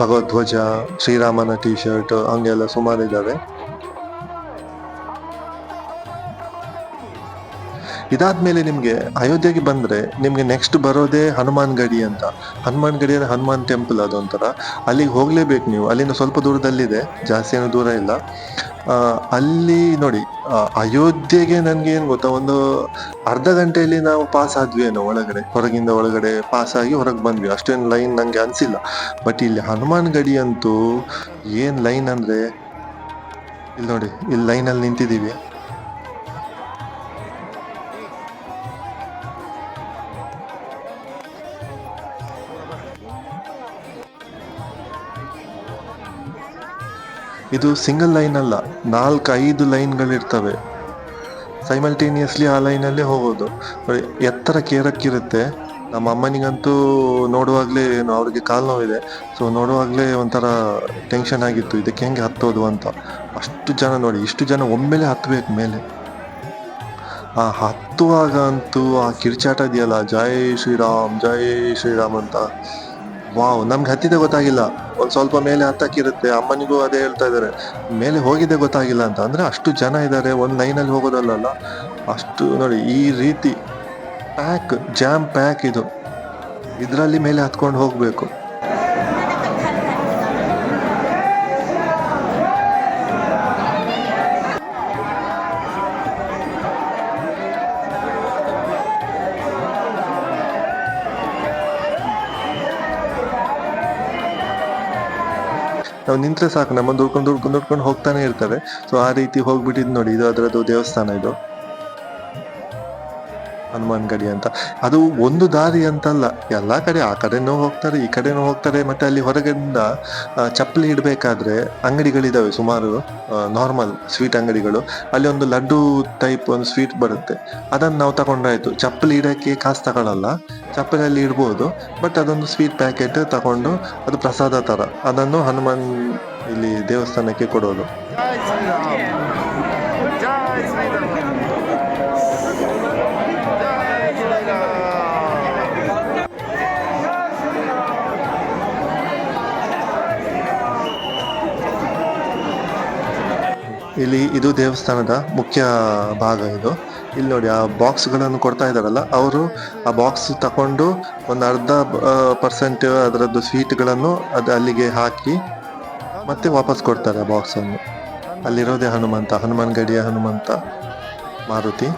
ಭಗವಧ್ವಜ, ಶ್ರೀರಾಮನ ಟೀ ಶರ್ಟ್, ಹಂಗೆಲ್ಲ ಸುಮಾರು ಇದ್ದಾವೆ. ಇದಾದ್ಮೇಲೆ ನಿಮಗೆ ಅಯೋಧ್ಯೆಗೆ ಬಂದರೆ ನಿಮಗೆ ನೆಕ್ಸ್ಟ್ ಬರೋದೇ ಹನುಮಾನ್ ಗಡಿ ಅಂತ. ಹನುಮಾನ್ ಗಡಿ ಅಂದರೆ ಹನುಮಾನ್ ಟೆಂಪಲ್, ಅದೊಂಥರ ಅಲ್ಲಿಗೆ ಹೋಗಲೇಬೇಕು ನೀವು. ಅಲ್ಲಿಂದ ಸ್ವಲ್ಪ ದೂರದಲ್ಲಿದೆ, ಜಾಸ್ತಿ ಏನು ದೂರ ಇಲ್ಲ. ಅಲ್ಲಿ ನೋಡಿ, ಅಯೋಧ್ಯೆಗೆ ನನಗೆ ಏನು ಗೊತ್ತಾ, ಒಂದು ಅರ್ಧ ಗಂಟೆಯಲ್ಲಿ ನಾವು ಪಾಸ್ ಆದ್ವಿ ಏನೋ ಹೊರಗಿಂದ ಒಳಗಡೆ ಪಾಸ್ ಆಗಿ ಹೊರಗೆ ಬಂದ್ವಿ. ಅಷ್ಟೇನು ಲೈನ್ ನನಗೆ ಅನಿಸಿಲ್ಲ. ಬಟ್ ಇಲ್ಲಿ ಹನುಮಾನ್ ಗಡಿ ಅಂತೂ ಏನು ಲೈನ್ ಅಂದರೆ, ಇಲ್ಲಿ ನೋಡಿ, ಇಲ್ಲಿ ಲೈನಲ್ಲಿ ನಿಂತಿದ್ದೀವಿ. ಇದು ಸಿಂಗಲ್ ಲೈನ್ ಅಲ್ಲ, 4-5 ಲೈನ್ಗಳಿರ್ತವೆ ಸೈಮಲ್ಟೇನಿಯಸ್ಲಿ. ಆ ಲೈನಲ್ಲೇ ಹೋಗೋದು. ಎತ್ತರ ಕೇರಕ್ಕಿರುತ್ತೆ. ನಮ್ಮ ಅಮ್ಮನಿಗಂತೂ ನೋಡುವಾಗಲೇ ಏನು, ಅವ್ರಿಗೆ ಕಾಲು ನೋವಿದೆ. ಸೊ ನೋಡುವಾಗಲೇ ಒಂಥರ ಟೆನ್ಷನ್ ಆಗಿತ್ತು, ಇದಕ್ಕೆ ಹೆಂಗೆ ಹತ್ತೋದು ಅಂತ. ಅಷ್ಟು ಜನ ನೋಡಿ, ಇಷ್ಟು ಜನ ಒಮ್ಮೆಲೆ ಹತ್ತಬೇಕು ಮೇಲೆ. ಆ ಹತ್ತುವಾಗ ಅಂತೂ ಆ ಕಿರ್ಚಾಟ ಇದೆಯಲ್ಲ, ಜೈ ಶ್ರೀರಾಮ್ ಅಂತ, ವಾವ್! ನಮ್ಗೆ ಹತ್ತಿದೆ ಗೊತ್ತಾಗಿಲ್ಲ. ಒಂದು ಸ್ವಲ್ಪ ಮೇಲೆ ಹತ್ತಕ್ಕಿರುತ್ತೆ. ಅಮ್ಮನಿಗೂ ಅದೇ ಹೇಳ್ತಾ ಇದ್ದಾರೆ, ಮೇಲೆ ಹೋಗಿದ್ದೆ ಗೊತ್ತಾಗಿಲ್ಲ ಅಂತ. ಅಂದರೆ ಅಷ್ಟು ಜನ ಇದ್ದಾರೆ, ಒಂದು ಲೈನಲ್ಲಿ ಹೋಗೋದಲ್ಲ, ಅಷ್ಟು ನೋಡಿ. ಈ ರೀತಿ ಜಾಮ್ ಪ್ಯಾಕ್ ಇದು, ಇದರಲ್ಲಿ ಮೇಲೆ ಹತ್ಕೊಂಡು ಹೋಗಬೇಕು. ನಾವು ನಿಂತ್ರೆ ಸಾಕು, ನಮ್ಮ ದುಡ್ಕೊಂಡು ಹೋಗ್ತಾನೆ ಇರ್ತಾರೆ. ಸೊ ಆ ರೀತಿ ಹೋಗ್ಬಿಟ್ಟಿದ್ ನೋಡಿ. ಇದು ಅದರದ್ದು ದೇವಸ್ಥಾನ, ಇದು ಹನುಮಾನ್ ಗಡಿ ಅಂತ. ಅದು ಒಂದು ದಾರಿ ಅಂತಲ್ಲ, ಎಲ್ಲಾ ಕಡೆ, ಆ ಕಡೆನೂ ಹೋಗ್ತಾರೆ, ಈ ಕಡೆನೂ ಹೋಗ್ತಾರೆ. ಮತ್ತೆ ಅಲ್ಲಿ ಹೊರಗಿಂದ ಚಪ್ಪಲಿ ಇಡಬೇಕಾದ್ರೆ ಅಂಗಡಿಗಳಿದಾವೆ ಸುಮಾರು, ನಾರ್ಮಲ್ ಸ್ವೀಟ್ ಅಂಗಡಿಗಳು. ಅಲ್ಲಿ ಒಂದು ಲಡ್ಡು ಟೈಪ್ ಒಂದು ಸ್ವೀಟ್ ಬರುತ್ತೆ, ಅದನ್ನು ನಾವು ತಗೊಂಡಾಯ್ತು. ಚಪ್ಪಲಿ ಇಡಕ್ಕೆ ಕಾಸು ತಗೊಳ್ಳಲ್ಲ, ಚಪ್ಪಲಿಯಲ್ಲಿ ಇಡ್ಬೋದು. ಬಟ್ ಅದೊಂದು ಸ್ವೀಟ್ ಪ್ಯಾಕೆಟ್ ತಗೊಂಡು, ಅದು ಪ್ರಸಾದ ತರ, ಅದನ್ನು ಹನುಮಾನ್ ಇಲ್ಲಿ ದೇವಸ್ಥಾನಕ್ಕೆ ಕೊಡೋದು. ಇಲ್ಲಿ ಇದು ದೇವಸ್ಥಾನದ ಮುಖ್ಯ ಭಾಗ ಇದು. ಇಲ್ಲಿ ನೋಡಿ, ಆ ಬಾಕ್ಸ್ಗಳನ್ನು ಕೊಡ್ತಾ ಇದ್ದಾರಲ್ಲ, ಅವರು ಆ ಬಾಕ್ಸ್ ತಗೊಂಡು ಒಂದು ಅರ್ಧ % ಅದರದ್ದು ಸ್ವೀಟ್ಗಳನ್ನು ಅದು ಅಲ್ಲಿಗೆ ಹಾಕಿ ಮತ್ತೆ ವಾಪಸ್ ಕೊಡ್ತಾರೆ ಆ ಬಾಕ್ಸನ್ನು. ಅಲ್ಲಿರೋದೇ ಹನುಮಾನ್ ಗಡಿಯ ಹನುಮಂತ ಮಾರುತಿ.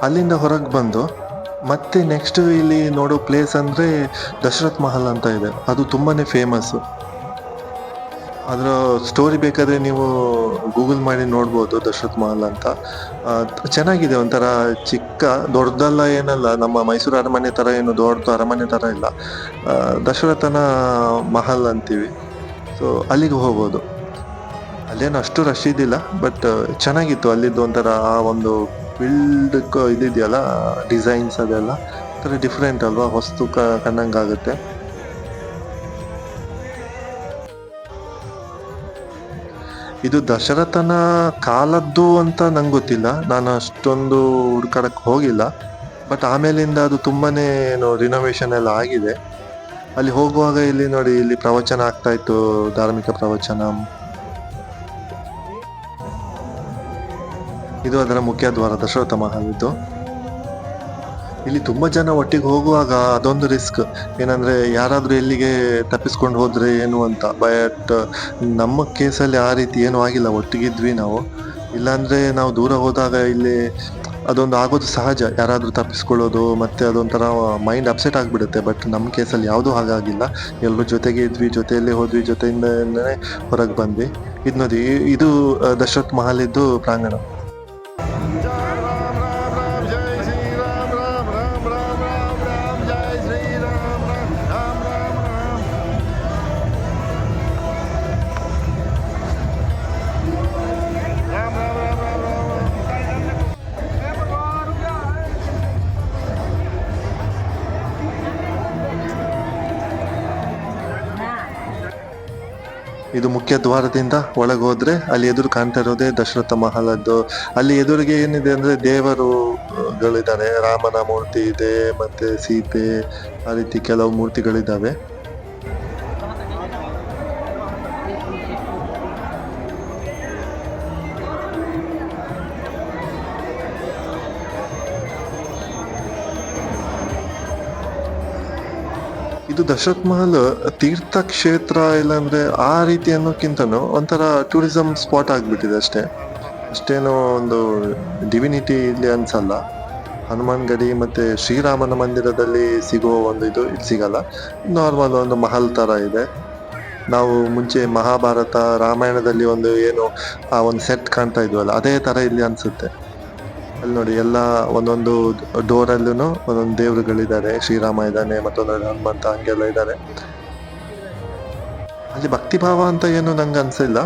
ಅಲ್ಲಿಂದ ಹೊರಗೆ ಬಂದು ಮತ್ತೆ ನೆಕ್ಸ್ಟ್ ಇಲ್ಲಿ ನೋಡೋ ಪ್ಲೇಸ್ ಅಂದರೆ ದಶರಥ್ ಮಹಲ್ ಅಂತ ಇದೆ. ಅದು ತುಂಬಾನೇ ಫೇಮಸ್. ಅದರ ಸ್ಟೋರಿ ಬೇಕಾದರೆ ನೀವು ಗೂಗಲ್ ಮಾಡಿ ನೋಡ್ಬೋದು, ದಶರಥ್ ಮಹಲ್ ಅಂತ. ಚೆನ್ನಾಗಿದೆ, ಒಂಥರ ಚಿಕ್ಕ, ದೊಡ್ಡದಲ್ಲ ಏನಲ್ಲ, ನಮ್ಮ ಮೈಸೂರು ಅರಮನೆ ಥರ ಏನು ದೊಡ್ಡ ಅರಮನೆ ಥರ ಇಲ್ಲ. ದಶರಥನ ಮಹಲ್ ಅಂತೀವಿ. ಸೊ ಅಲ್ಲಿಗೆ ಹೋಗ್ಬೋದು. ಅಲ್ಲೇನು ಅಷ್ಟು ರಶ್ ಇದ್ದಿಲ್ಲ, ಬಟ್ ಚೆನ್ನಾಗಿತ್ತು. ಅಲ್ಲಿದ್ದು ಒಂಥರ ಆ ಒಂದು ಬಿಲ್ಡ್ ಇದಿದೆಯಲ್ಲ, ಡಿಸೈನ್ಸ್ ಅದೆಲ್ಲ ಒಂಥರ ಡಿಫ್ರೆಂಟ್ ಅಲ್ವಾ, ಹೊಸ್ತು ಕಂಡಂಗಾಗುತ್ತೆ. ಇದು ದಶರಥನ ಕಾಲದ್ದು ಅಂತ ನಂಗೆ ಗೊತ್ತಿಲ್ಲ, ನಾನು ಅಷ್ಟೊಂದು ಹುಡ್ಕಾಡಕ್ ಹೋಗಿಲ್ಲ. ಬಟ್ ಆಮೇಲಿಂದ ಅದು ತುಂಬಾನೇ ಏನು ರಿನೋವೇಶನ್ ಎಲ್ಲ ಆಗಿದೆ. ಅಲ್ಲಿ ಹೋಗುವಾಗ ಇಲ್ಲಿ ನೋಡಿ, ಇಲ್ಲಿ ಪ್ರವಚನ ಆಗ್ತಾ ಇತ್ತು, ಧಾರ್ಮಿಕ ಪ್ರವಚನ. ಇದು ಅದರ ಮುಖ್ಯ ದ್ವಾರ, ದಶರಥ ಮಹಲಿದ್ದು. ಇಲ್ಲಿ ತುಂಬಾ ಜನ ಒಟ್ಟಿಗೆ ಹೋಗುವಾಗ ಅದೊಂದು ರಿಸ್ಕ್ ಏನಂದ್ರೆ, ಯಾರಾದ್ರೂ ಎಲ್ಲಿಗೆ ತಪ್ಪಿಸ್ಕೊಂಡು ಹೋದ್ರೆ ಏನು ಅಂತ. ಬಟ್ ನಮ್ಮ ಕೇಸಲ್ಲಿ ಆ ರೀತಿ ಏನೂ ಆಗಿಲ್ಲ, ಒಟ್ಟಿಗಿದ್ವಿ ನಾವು. ಇಲ್ಲಾಂದ್ರೆ ನಾವು ದೂರ ಹೋದಾಗ ಇಲ್ಲಿ ಅದೊಂದು ಆಗೋದು ಸಹಜ, ಯಾರಾದ್ರೂ ತಪ್ಪಿಸ್ಕೊಳ್ಳೋದು, ಮತ್ತೆ ಅದೊಂಥರ ಮೈಂಡ್ ಅಪ್ಸೆಟ್ ಆಗ್ಬಿಡುತ್ತೆ. ಬಟ್ ನಮ್ಮ ಕೇಸಲ್ಲಿ ಯಾವುದೂ ಹಾಗಾಗಿಲ್ಲ, ಎಲ್ಲರೂ ಜೊತೆಗೆ ಇದ್ವಿ, ಜೊತೆಯಲ್ಲೇ ಹೋದ್ವಿ, ಜೊತೆಯಿಂದನೇ ಹೊರಗೆ ಬಂದ್ವಿ. ಇದು ನೋಡಿ, ಇದು ದಶರಥ್ ಮಹಲ್ ಇದ್ದು ಪ್ರಾಂಗಣ. ಇದು ಮುಖ್ಯ ದ್ವಾರದಿಂದ ಒಳಗೆ ಹೋದ್ರೆ ಅಲ್ಲಿ ಎದುರು ಕಾಣ್ತಾ ಇರೋದೇ ದಶರಥ ಮಹಲದ್ದು. ಅಲ್ಲಿ ಎದುರಿಗೆ ಏನಿದೆ ಅಂದ್ರೆ ದೇವರುಗಳಿದ್ದಾರೆ, ರಾಮನ ಮೂರ್ತಿ ಇದೆ, ಮತ್ತೆ ಸೀತೆ, ಆ ರೀತಿ ಕೆಲವು ಮೂರ್ತಿಗಳಿದ್ದಾವೆ. ಇದು ದಶರಥ್ ಮಹಲ್ ತೀರ್ಥ ಕ್ಷೇತ್ರ ಇಲ್ಲಾಂದ್ರೆ ಆ ರೀತಿ ಅನ್ನೋಕ್ಕಿಂತನೂ ಒಂಥರ ಟೂರಿಸಂ ಸ್ಪಾಟ್ ಆಗ್ಬಿಟ್ಟಿದೆ ಅಷ್ಟೇ. ಅಷ್ಟೇನೋ ಒಂದು ಡಿವಿನಿಟಿ ಇಲ್ಲಿ ಅನ್ಸಲ್ಲ. ಹನುಮಾನ್ ಗಡಿ ಮತ್ತೆ ಶ್ರೀರಾಮನ ಮಂದಿರದಲ್ಲಿ ಸಿಗುವ ಒಂದು ಇದು ಇಲ್ಲಿ ಸಿಗಲ್ಲ. ನಾರ್ಮಲ್ ಒಂದು ಮಹಲ್ ತರ ಇದೆ. ನಾವು ಮುಂಚೆ ಮಹಾಭಾರತ ರಾಮಾಯಣದಲ್ಲಿ ಒಂದು ಏನು ಆ ಒಂದು ಸೆಟ್ ಕಾಣ್ತಾ ಇದ್ವಲ್ಲ, ಅದೇ ತರ ಇಲ್ಲಿ ಅನ್ಸುತ್ತೆ. ಅಲ್ಲಿ ನೋಡಿ, ಎಲ್ಲ ಒಂದೊಂದು ಡೋರ್ ಅಲ್ಲೂ ಒಂದೊಂದು ದೇವರುಗಳಿದ್ದಾರೆ. ಶ್ರೀರಾಮ ಇದ್ದಾನೆ, ಮತ್ತೊಂದು ಹನುಮಂತ, ಹಂಗೆಲ್ಲ ಇದ್ದಾರೆ. ಅಲ್ಲಿ ಭಕ್ತಿ ಭಾವ ಅಂತ ಏನು ನಂಗೆ ಅನ್ಸಿಲ್ಲ,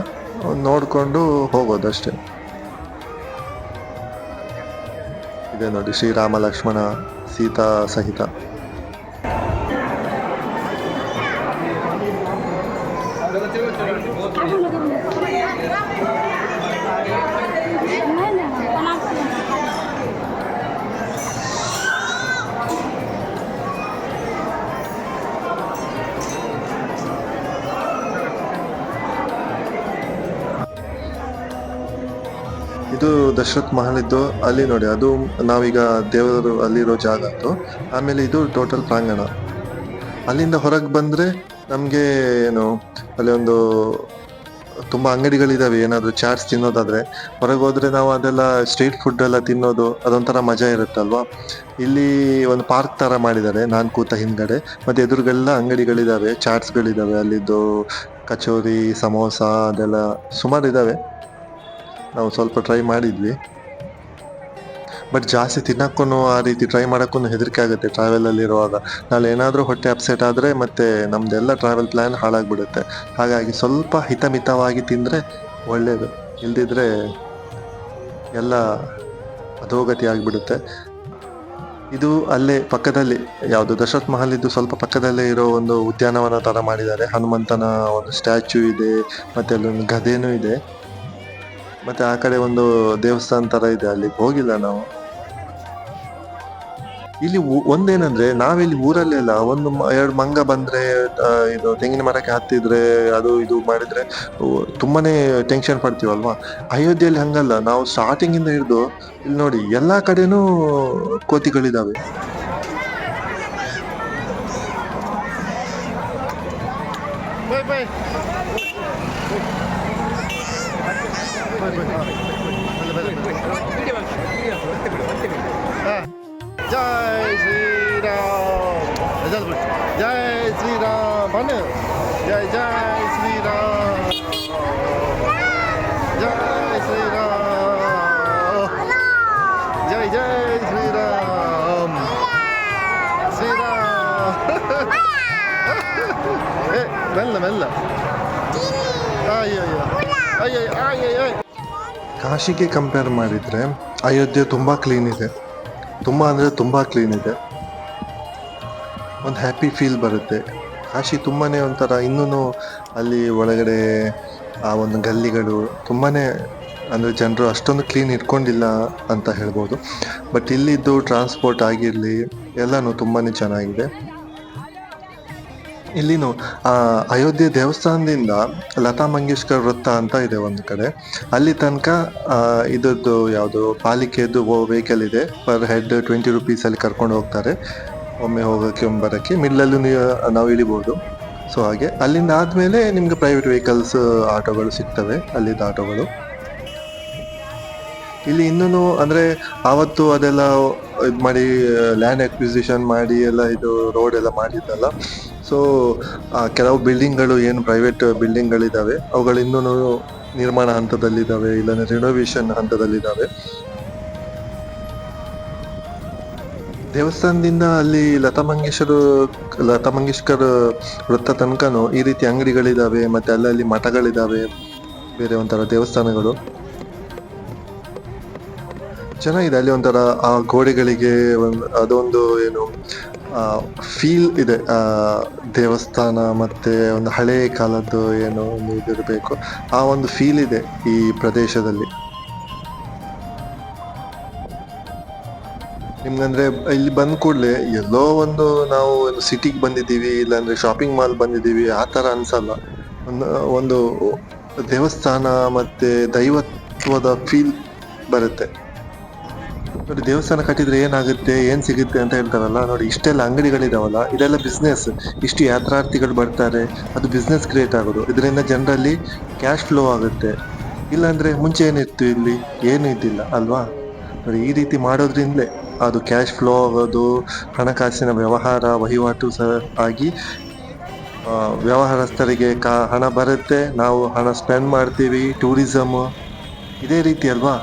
ನೋಡ್ಕೊಂಡು ಹೋಗೋದಷ್ಟೇ. ಇದೆ ನೋಡಿ, ಶ್ರೀರಾಮ ಲಕ್ಷ್ಮಣ ಸೀತಾ ಸಹಿತ. ಇದು ದಶರಥ್ ಮಹಲ್ ಇದ್ದು. ಅಲ್ಲಿ ನೋಡಿ, ಅದು ನಾವೀಗ ದೇವರು ಅಲ್ಲಿರೋ ಜಾಗ ಅದು. ಆಮೇಲೆ ಇದು ಟೋಟಲ್ ಪ್ರಾಂಗಣ. ಅಲ್ಲಿಂದ ಹೊರಗೆ ಬಂದ್ರೆ ನಮ್ಗೆ ಏನು ಅಲ್ಲಿ ಒಂದು ತುಂಬಾ ಅಂಗಡಿಗಳಿದಾವೆ. ಏನಾದ್ರು ಚಾಟ್ಸ್ ತಿನ್ನೋದಾದ್ರೆ ಹೊರಗೆ ಹೋದ್ರೆ ನಾವು ಅದೆಲ್ಲ ಸ್ಟ್ರೀಟ್ ಫುಡ್ ಎಲ್ಲ ತಿನ್ನೋದು ಅದೊಂಥರ ಮಜಾ ಇರುತ್ತಲ್ವಾ. ಇಲ್ಲಿ ಒಂದು ಪಾರ್ಕ್ ತರ ಮಾಡಿದ್ದಾರೆ ನಾನ್ ಕೂತ ಹಿಂದ್ಗಡೆ. ಮತ್ತೆ ಎದುರುಗೆಲ್ಲ ಅಂಗಡಿಗಳಿದಾವೆ, ಚಾಟ್ಸ್ಗಳಿದಾವೆ. ಅಲ್ಲಿದ್ದು ಕಚೋರಿ, ಸಮೋಸ ಅದೆಲ್ಲ ಸುಮಾರು ಇದಾವೆ. ನಾವು ಸ್ವಲ್ಪ ಟ್ರೈ ಮಾಡಿದ್ವಿ, ಬಟ್ ಜಾಸ್ತಿ ತಿನ್ನಕ್ಕೂ ಆ ರೀತಿ ಟ್ರೈ ಮಾಡೋಕ್ಕೂ ಹೆದರಿಕೆ ಆಗುತ್ತೆ ಟ್ರಾವೆಲಲ್ಲಿ ಇರುವಾಗ. ನಾಳೆ ಏನಾದರೂ ಹೊಟ್ಟೆ ಅಪ್ಸೆಟ್ ಆದರೆ ಮತ್ತೆ ನಮ್ದೆಲ್ಲ ಟ್ರಾವೆಲ್ ಪ್ಲ್ಯಾನ್ ಹಾಳಾಗ್ಬಿಡುತ್ತೆ. ಹಾಗಾಗಿ ಸ್ವಲ್ಪ ಹಿತಮಿತವಾಗಿ ತಿಂದರೆ ಒಳ್ಳೆಯದು, ಇಲ್ದಿದ್ರೆ ಎಲ್ಲ ಅಧೋಗತಿ ಆಗಿಬಿಡುತ್ತೆ. ಇದು ಅಲ್ಲೇ ಪಕ್ಕದಲ್ಲಿ, ಯಾವುದು ದಶರಥ್ ಮಹಲ್ ಇದ್ದು ಸ್ವಲ್ಪ ಪಕ್ಕದಲ್ಲೇ ಇರೋ ಒಂದು ಉದ್ಯಾನವನ ಥರ ಮಾಡಿದ್ದಾರೆ. ಹನುಮಂತನ ಒಂದು ಸ್ಟ್ಯಾಚ್ಯೂ ಇದೆ, ಮತ್ತೆ ಅಲ್ಲೊಂದು ಗದೆನೂ ಇದೆ. ಮತ್ತೆ ಆ ಕಡೆ ಒಂದು ದೇವಸ್ಥಾನ ತರ ಇದೆ, ಅಲ್ಲಿಗೆ ಹೋಗಿಲ್ಲ ನಾವು. ಇಲ್ಲಿ ಒಂದೇನಂದ್ರೆ, ನಾವಿಲ್ಲಿ ಊರಲ್ಲೆಲ್ಲ ಒಂದು ಎರಡು ಮಂಗ ಬಂದ್ರೆ ಇದು ತೆಂಗಿನ ಮರಕ್ಕೆ ಹತ್ತಿದ್ರೆ ಅದು ಇದು ಮಾಡಿದ್ರೆ ತುಂಬಾನೇ ಟೆನ್ಷನ್ ಪಡ್ತೀವಲ್ವಾ. ಅಯೋಧ್ಯೆಯಲ್ಲಿ ಹಂಗಲ್ಲ, ನಾವು ಸ್ಟಾರ್ಟಿಂಗ್ ಇಂದ ಹಿಡಿದು ಇಲ್ಲಿ ನೋಡಿ ಎಲ್ಲಾ ಕಡೆನೂ ಕೋತಿಗಳಿದಾವೆ. ಜೈ ಶ್ರೀರಾಮ್, ಜೈ ಶ್ರೀರಾಮ್, ಬನ್ನಿ. ಜೈ ಜೈ ಶ್ರೀರಾಮ್, ಜೈ ಶ್ರೀರಾಮ್, ಜೈ ಜೈ ಶ್ರೀರಾಮ್, ಶ್ರೀರಾಮ್. ಮೆಲ್ಲ ಮೆಲ್ಲ. ಕಾಶಿಗೆ ಕಂಪೇರ್ ಮಾಡಿದ್ರೆ ಅಯೋಧ್ಯೆ ತುಂಬಾ ಕ್ಲೀನ್ ಇದೆ. ತುಂಬಾ ಅಂದ್ರೆ ತುಂಬಾ ಕ್ಲೀನ್ ಇದೆ. ಒಂದು ಹ್ಯಾಪಿ ಫೀಲ್ ಬರುತ್ತೆ. ಕಾಶಿ ತುಂಬಾನೇ ಒಂಥರ ಇನ್ನೂ ಅಲ್ಲಿ ಒಳಗಡೆ ಆ ಒಂದು ಗಲ್ಲಿಗಳು ತುಂಬಾನೇ ಅಂದ್ರೆ ಜನರು ಅಷ್ಟೊಂದು ಕ್ಲೀನ್ ಇಟ್ಕೊಂಡಿಲ್ಲ ಅಂತ ಹೇಳ್ಬೋದು. ಬಟ್ ಇಲ್ಲಿದ್ದು ಟ್ರಾನ್ಸ್ಪೋರ್ಟ್ ಆಗಿರ್ಲಿ ಎಲ್ಲಾನು ತುಂಬಾನೇ ಚೆನ್ನಾಗಿದೆ. ಇಲ್ಲಿನು ಅಯೋಧ್ಯೆ ದೇವಸ್ಥಾನದಿಂದ ಲತಾ ಮಂಗೇಶ್ಕರ್ ವೃತ್ತ ಅಂತ ಇದೆ ಒಂದು ಕಡೆ. ಅಲ್ಲಿ ತನಕ ಇದದ್ದು ಯಾವುದು ಪಾಲಿಕೆದು ವೆಹಿಕಲ್ ಇದೆ, ಪರ್ ಹೆಡ್ 20 rupees ಅಲ್ಲಿ ಕರ್ಕೊಂಡು ಹೋಗ್ತಾರೆ. ಒಮ್ಮೆ ಹೋಗೋಕ್ಕೆ ಒಮ್ಮೆ ಬರೋಕ್ಕೆ ಮಿಡ್ಲಲ್ಲೂ ನಾವು ಇಳಿಬೋದು. ಸೊ ಹಾಗೆ ಅಲ್ಲಿಂದ ಆದ್ಮೇಲೆ ನಿಮ್ಗೆ ಪ್ರೈವೇಟ್ ವೆಹಿಕಲ್ಸ್ ಆಟೋಗಳು ಸಿಗ್ತವೆ, ಅಲ್ಲಿದ್ದ ಆಟೋಗಳು. ಇಲ್ಲಿ ಇನ್ನೂ ಅಂದ್ರೆ ಆವತ್ತು ಅದೆಲ್ಲ ಇದು ಮಾಡಿ ಲ್ಯಾಂಡ್ ಅಕ್ವಿಸಿಷನ್ ಮಾಡಿ ಎಲ್ಲ ಇದು ರೋಡ್ ಎಲ್ಲ ಮಾಡಿದ್ದಲ್ಲ. ಸೊ ಕೆಲವು ಬಿಲ್ಡಿಂಗ್ಗಳು ಏನು ಪ್ರೈವೇಟ್ ಬಿಲ್ಡಿಂಗ್ಗಳಿದ್ದಾವೆ ಅವುಗಳು ಇನ್ನೂ ನಿರ್ಮಾಣ ಹಂತದಲ್ಲಿದ್ದಾವೆ, ಇಲ್ಲಾಂದ್ರೆ ರಿನೋವೇಷನ್ ಹಂತದಲ್ಲಿದ್ದಾವೆ. ದೇವಸ್ಥಾನದಿಂದ ಅಲ್ಲಿ ಲತಾ ಮಂಗೇಶ್ಕರ್ ವೃತ್ತ ತನಕನು ಈ ರೀತಿ ಅಂಗಡಿಗಳಿದಾವೆ, ಮತ್ತೆ ಅಲ್ಲಲ್ಲಿ ಮಠಗಳಿದಾವೆ, ಬೇರೆ ಒಂಥರ ದೇವಸ್ಥಾನಗಳು ಚೆನ್ನಾಗಿದೆ. ಅಲ್ಲಿ ಒಂಥರ ಆ ಗೋಡೆಗಳಿಗೆ ಅದೊಂದು ಏನು ಫೀಲ್ ಇದೆ. ದೇವಸ್ಥಾನ ಮತ್ತೆ ಒಂದು ಹಳೆ ಕಾಲದ್ದು ಏನೋ ಒಂದು ಇದಿರಬೇಕು, ಆ ಒಂದು ಫೀಲ್ ಇದೆ ಈ ಪ್ರದೇಶದಲ್ಲಿ. ನಿಮ್ಗಂದ್ರೆ ಇಲ್ಲಿ ಬಂದ್ ಕೂಡ್ಲೆ ಎಲ್ಲೋ ಒಂದು ನಾವು ಸಿಟಿಗೆ ಬಂದಿದ್ದೀವಿ, ಇಲ್ಲಾಂದ್ರೆ ಶಾಪಿಂಗ್ ಮಾಲ್ ಬಂದಿದ್ದೀವಿ ಆ ತರ ಅನ್ಸಲ್ಲ. ಒಂದು ದೇವಸ್ಥಾನ ಮತ್ತೆ ದೈವತ್ವದ ಫೀಲ್ ಬರುತ್ತೆ. ನೋಡಿ, ದೇವಸ್ಥಾನ ಕಟ್ಟಿದ್ರೆ ಏನಾಗುತ್ತೆ, ಏನ್ ಸಿಗುತ್ತೆ ಅಂತ ಹೇಳ್ತಾರಲ್ಲ, ನೋಡಿ ಇಷ್ಟೆಲ್ಲ ಅಂಗಡಿಗಳಿದಾವಲ್ಲ, ಇದೆಲ್ಲ ಬಿಸ್ನೆಸ್. ಇಷ್ಟು ಯಾತ್ರಾರ್ಥಿಗಳು ಬರ್ತಾರೆ, ಅದು ಬಿಸ್ನೆಸ್ ಕ್ರಿಯೇಟ್ ಆಗೋದು. ಇದರಿಂದ ಜನರಲ್ಲಿ ಕ್ಯಾಶ್ ಫ್ಲೋ ಆಗುತ್ತೆ. ಇಲ್ಲಾಂದ್ರೆ ಮುಂಚೆ ಏನಿತ್ತು, ಇಲ್ಲಿ ಏನು ಇದ್ದಿಲ್ಲ ಅಲ್ವಾ. ನೋಡಿ, ಈ ರೀತಿ ಮಾಡೋದ್ರಿಂದಲೇ ಅದು ಕ್ಯಾಶ್ ಫ್ಲೋ ಆಗೋದು, ಹಣಕಾಸಿನ ವಹಿವಾಟು ಆಗಿ ವ್ಯವಹಾರಸ್ಥರಿಗೆ ಹಣ ಬರುತ್ತೆ, ನಾವು ಹಣ ಸ್ಪೆಂಡ್ ಮಾಡ್ತೀವಿ. ಟೂರಿಸಮ್ ಇದೇ ರೀತಿ ಅಲ್ವಾ.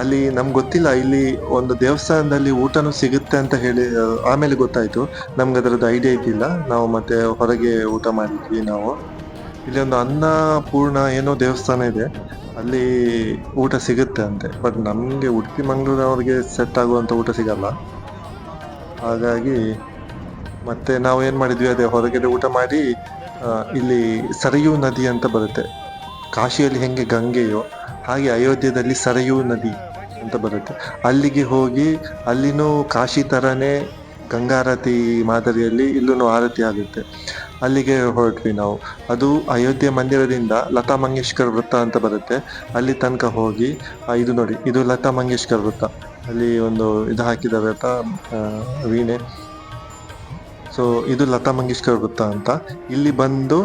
ಅಲ್ಲಿ ನಮ್ಗೆ ಗೊತ್ತಿಲ್ಲ, ಇಲ್ಲಿ ಒಂದು ದೇವಸ್ಥಾನದಲ್ಲಿ ಊಟನೂ ಸಿಗುತ್ತೆ ಅಂತ ಹೇಳಿ ಆಮೇಲೆ ಗೊತ್ತಾಯ್ತು. ನಮ್ಗೆ ಅದರದ್ದು ಐಡಿಯಾ ಇದ್ದಿಲ್ಲ. ನಾವು ಮತ್ತೆ ಹೊರಗೆ ಊಟ ಮಾಡಿದ್ವಿ ನಾವು. ಇಲ್ಲಿ ಒಂದು ಅನ್ನಪೂರ್ಣ ಏನೋ ದೇವಸ್ಥಾನ ಇದೆ, ಅಲ್ಲಿ ಊಟ ಸಿಗುತ್ತೆ ಅಂತೆ. ಬಟ್ ನಮ್ಗೆ ಉಡುಪಿ ಮಂಗಳೂರವ್ರಿಗೆ ಸೆಟ್ ಆಗುವಂತ ಊಟ ಸಿಗಲ್ಲ. ಹಾಗಾಗಿ ಮತ್ತೆ ನಾವು ಏನ್ ಮಾಡಿದ್ವಿ, ಅದೇ ಹೊರಗಡೆ ಊಟ ಮಾಡಿ ಇಲ್ಲಿ ಸರಯೂ ನದಿ ಅಂತ ಬರುತ್ತೆ. ಕಾಶಿಯಲ್ಲಿ ಹೆಂಗೆ ಗಂಗೆಯೋ ಹಾಗೆ ಅಯೋಧ್ಯೆಯಲ್ಲಿ ಸರಯೂ ನದಿ ಅಂತ ಬರುತ್ತೆ. ಅಲ್ಲಿಗೆ ಹೋಗಿ ಅಲ್ಲಿನೂ ಕಾಶಿ ತರನೇ ಗಂಗಾರತಿ ಮಾದರಿಯಲ್ಲಿ ಇಲ್ಲೂ ಆರತಿ ಆಗುತ್ತೆ. ಅಲ್ಲಿಗೆ ಹೊರಟ್ವಿ ನಾವು. ಅದು ಅಯೋಧ್ಯೆ ಮಂದಿರದಿಂದ ಲತಾ ಮಂಗೇಶ್ಕರ್ ವೃತ್ತ ಅಂತ ಬರುತ್ತೆ, ಅಲ್ಲಿ ತನಕ ಹೋಗಿ ಇದು ನೋಡಿ, ಇದು ಲತಾ ಮಂಗೇಶ್ಕರ್ ವೃತ್ತ. ಅಲ್ಲಿ ಒಂದು ಇದು ಹಾಕಿದ್ದಾರೆ ವೀಣೆ. ಸೊ ಇದು ಲತಾ ಮಂಗೇಶ್ಕರ್ ವೃತ್ತ ಅಂತ. ಇಲ್ಲಿ ಬಂದು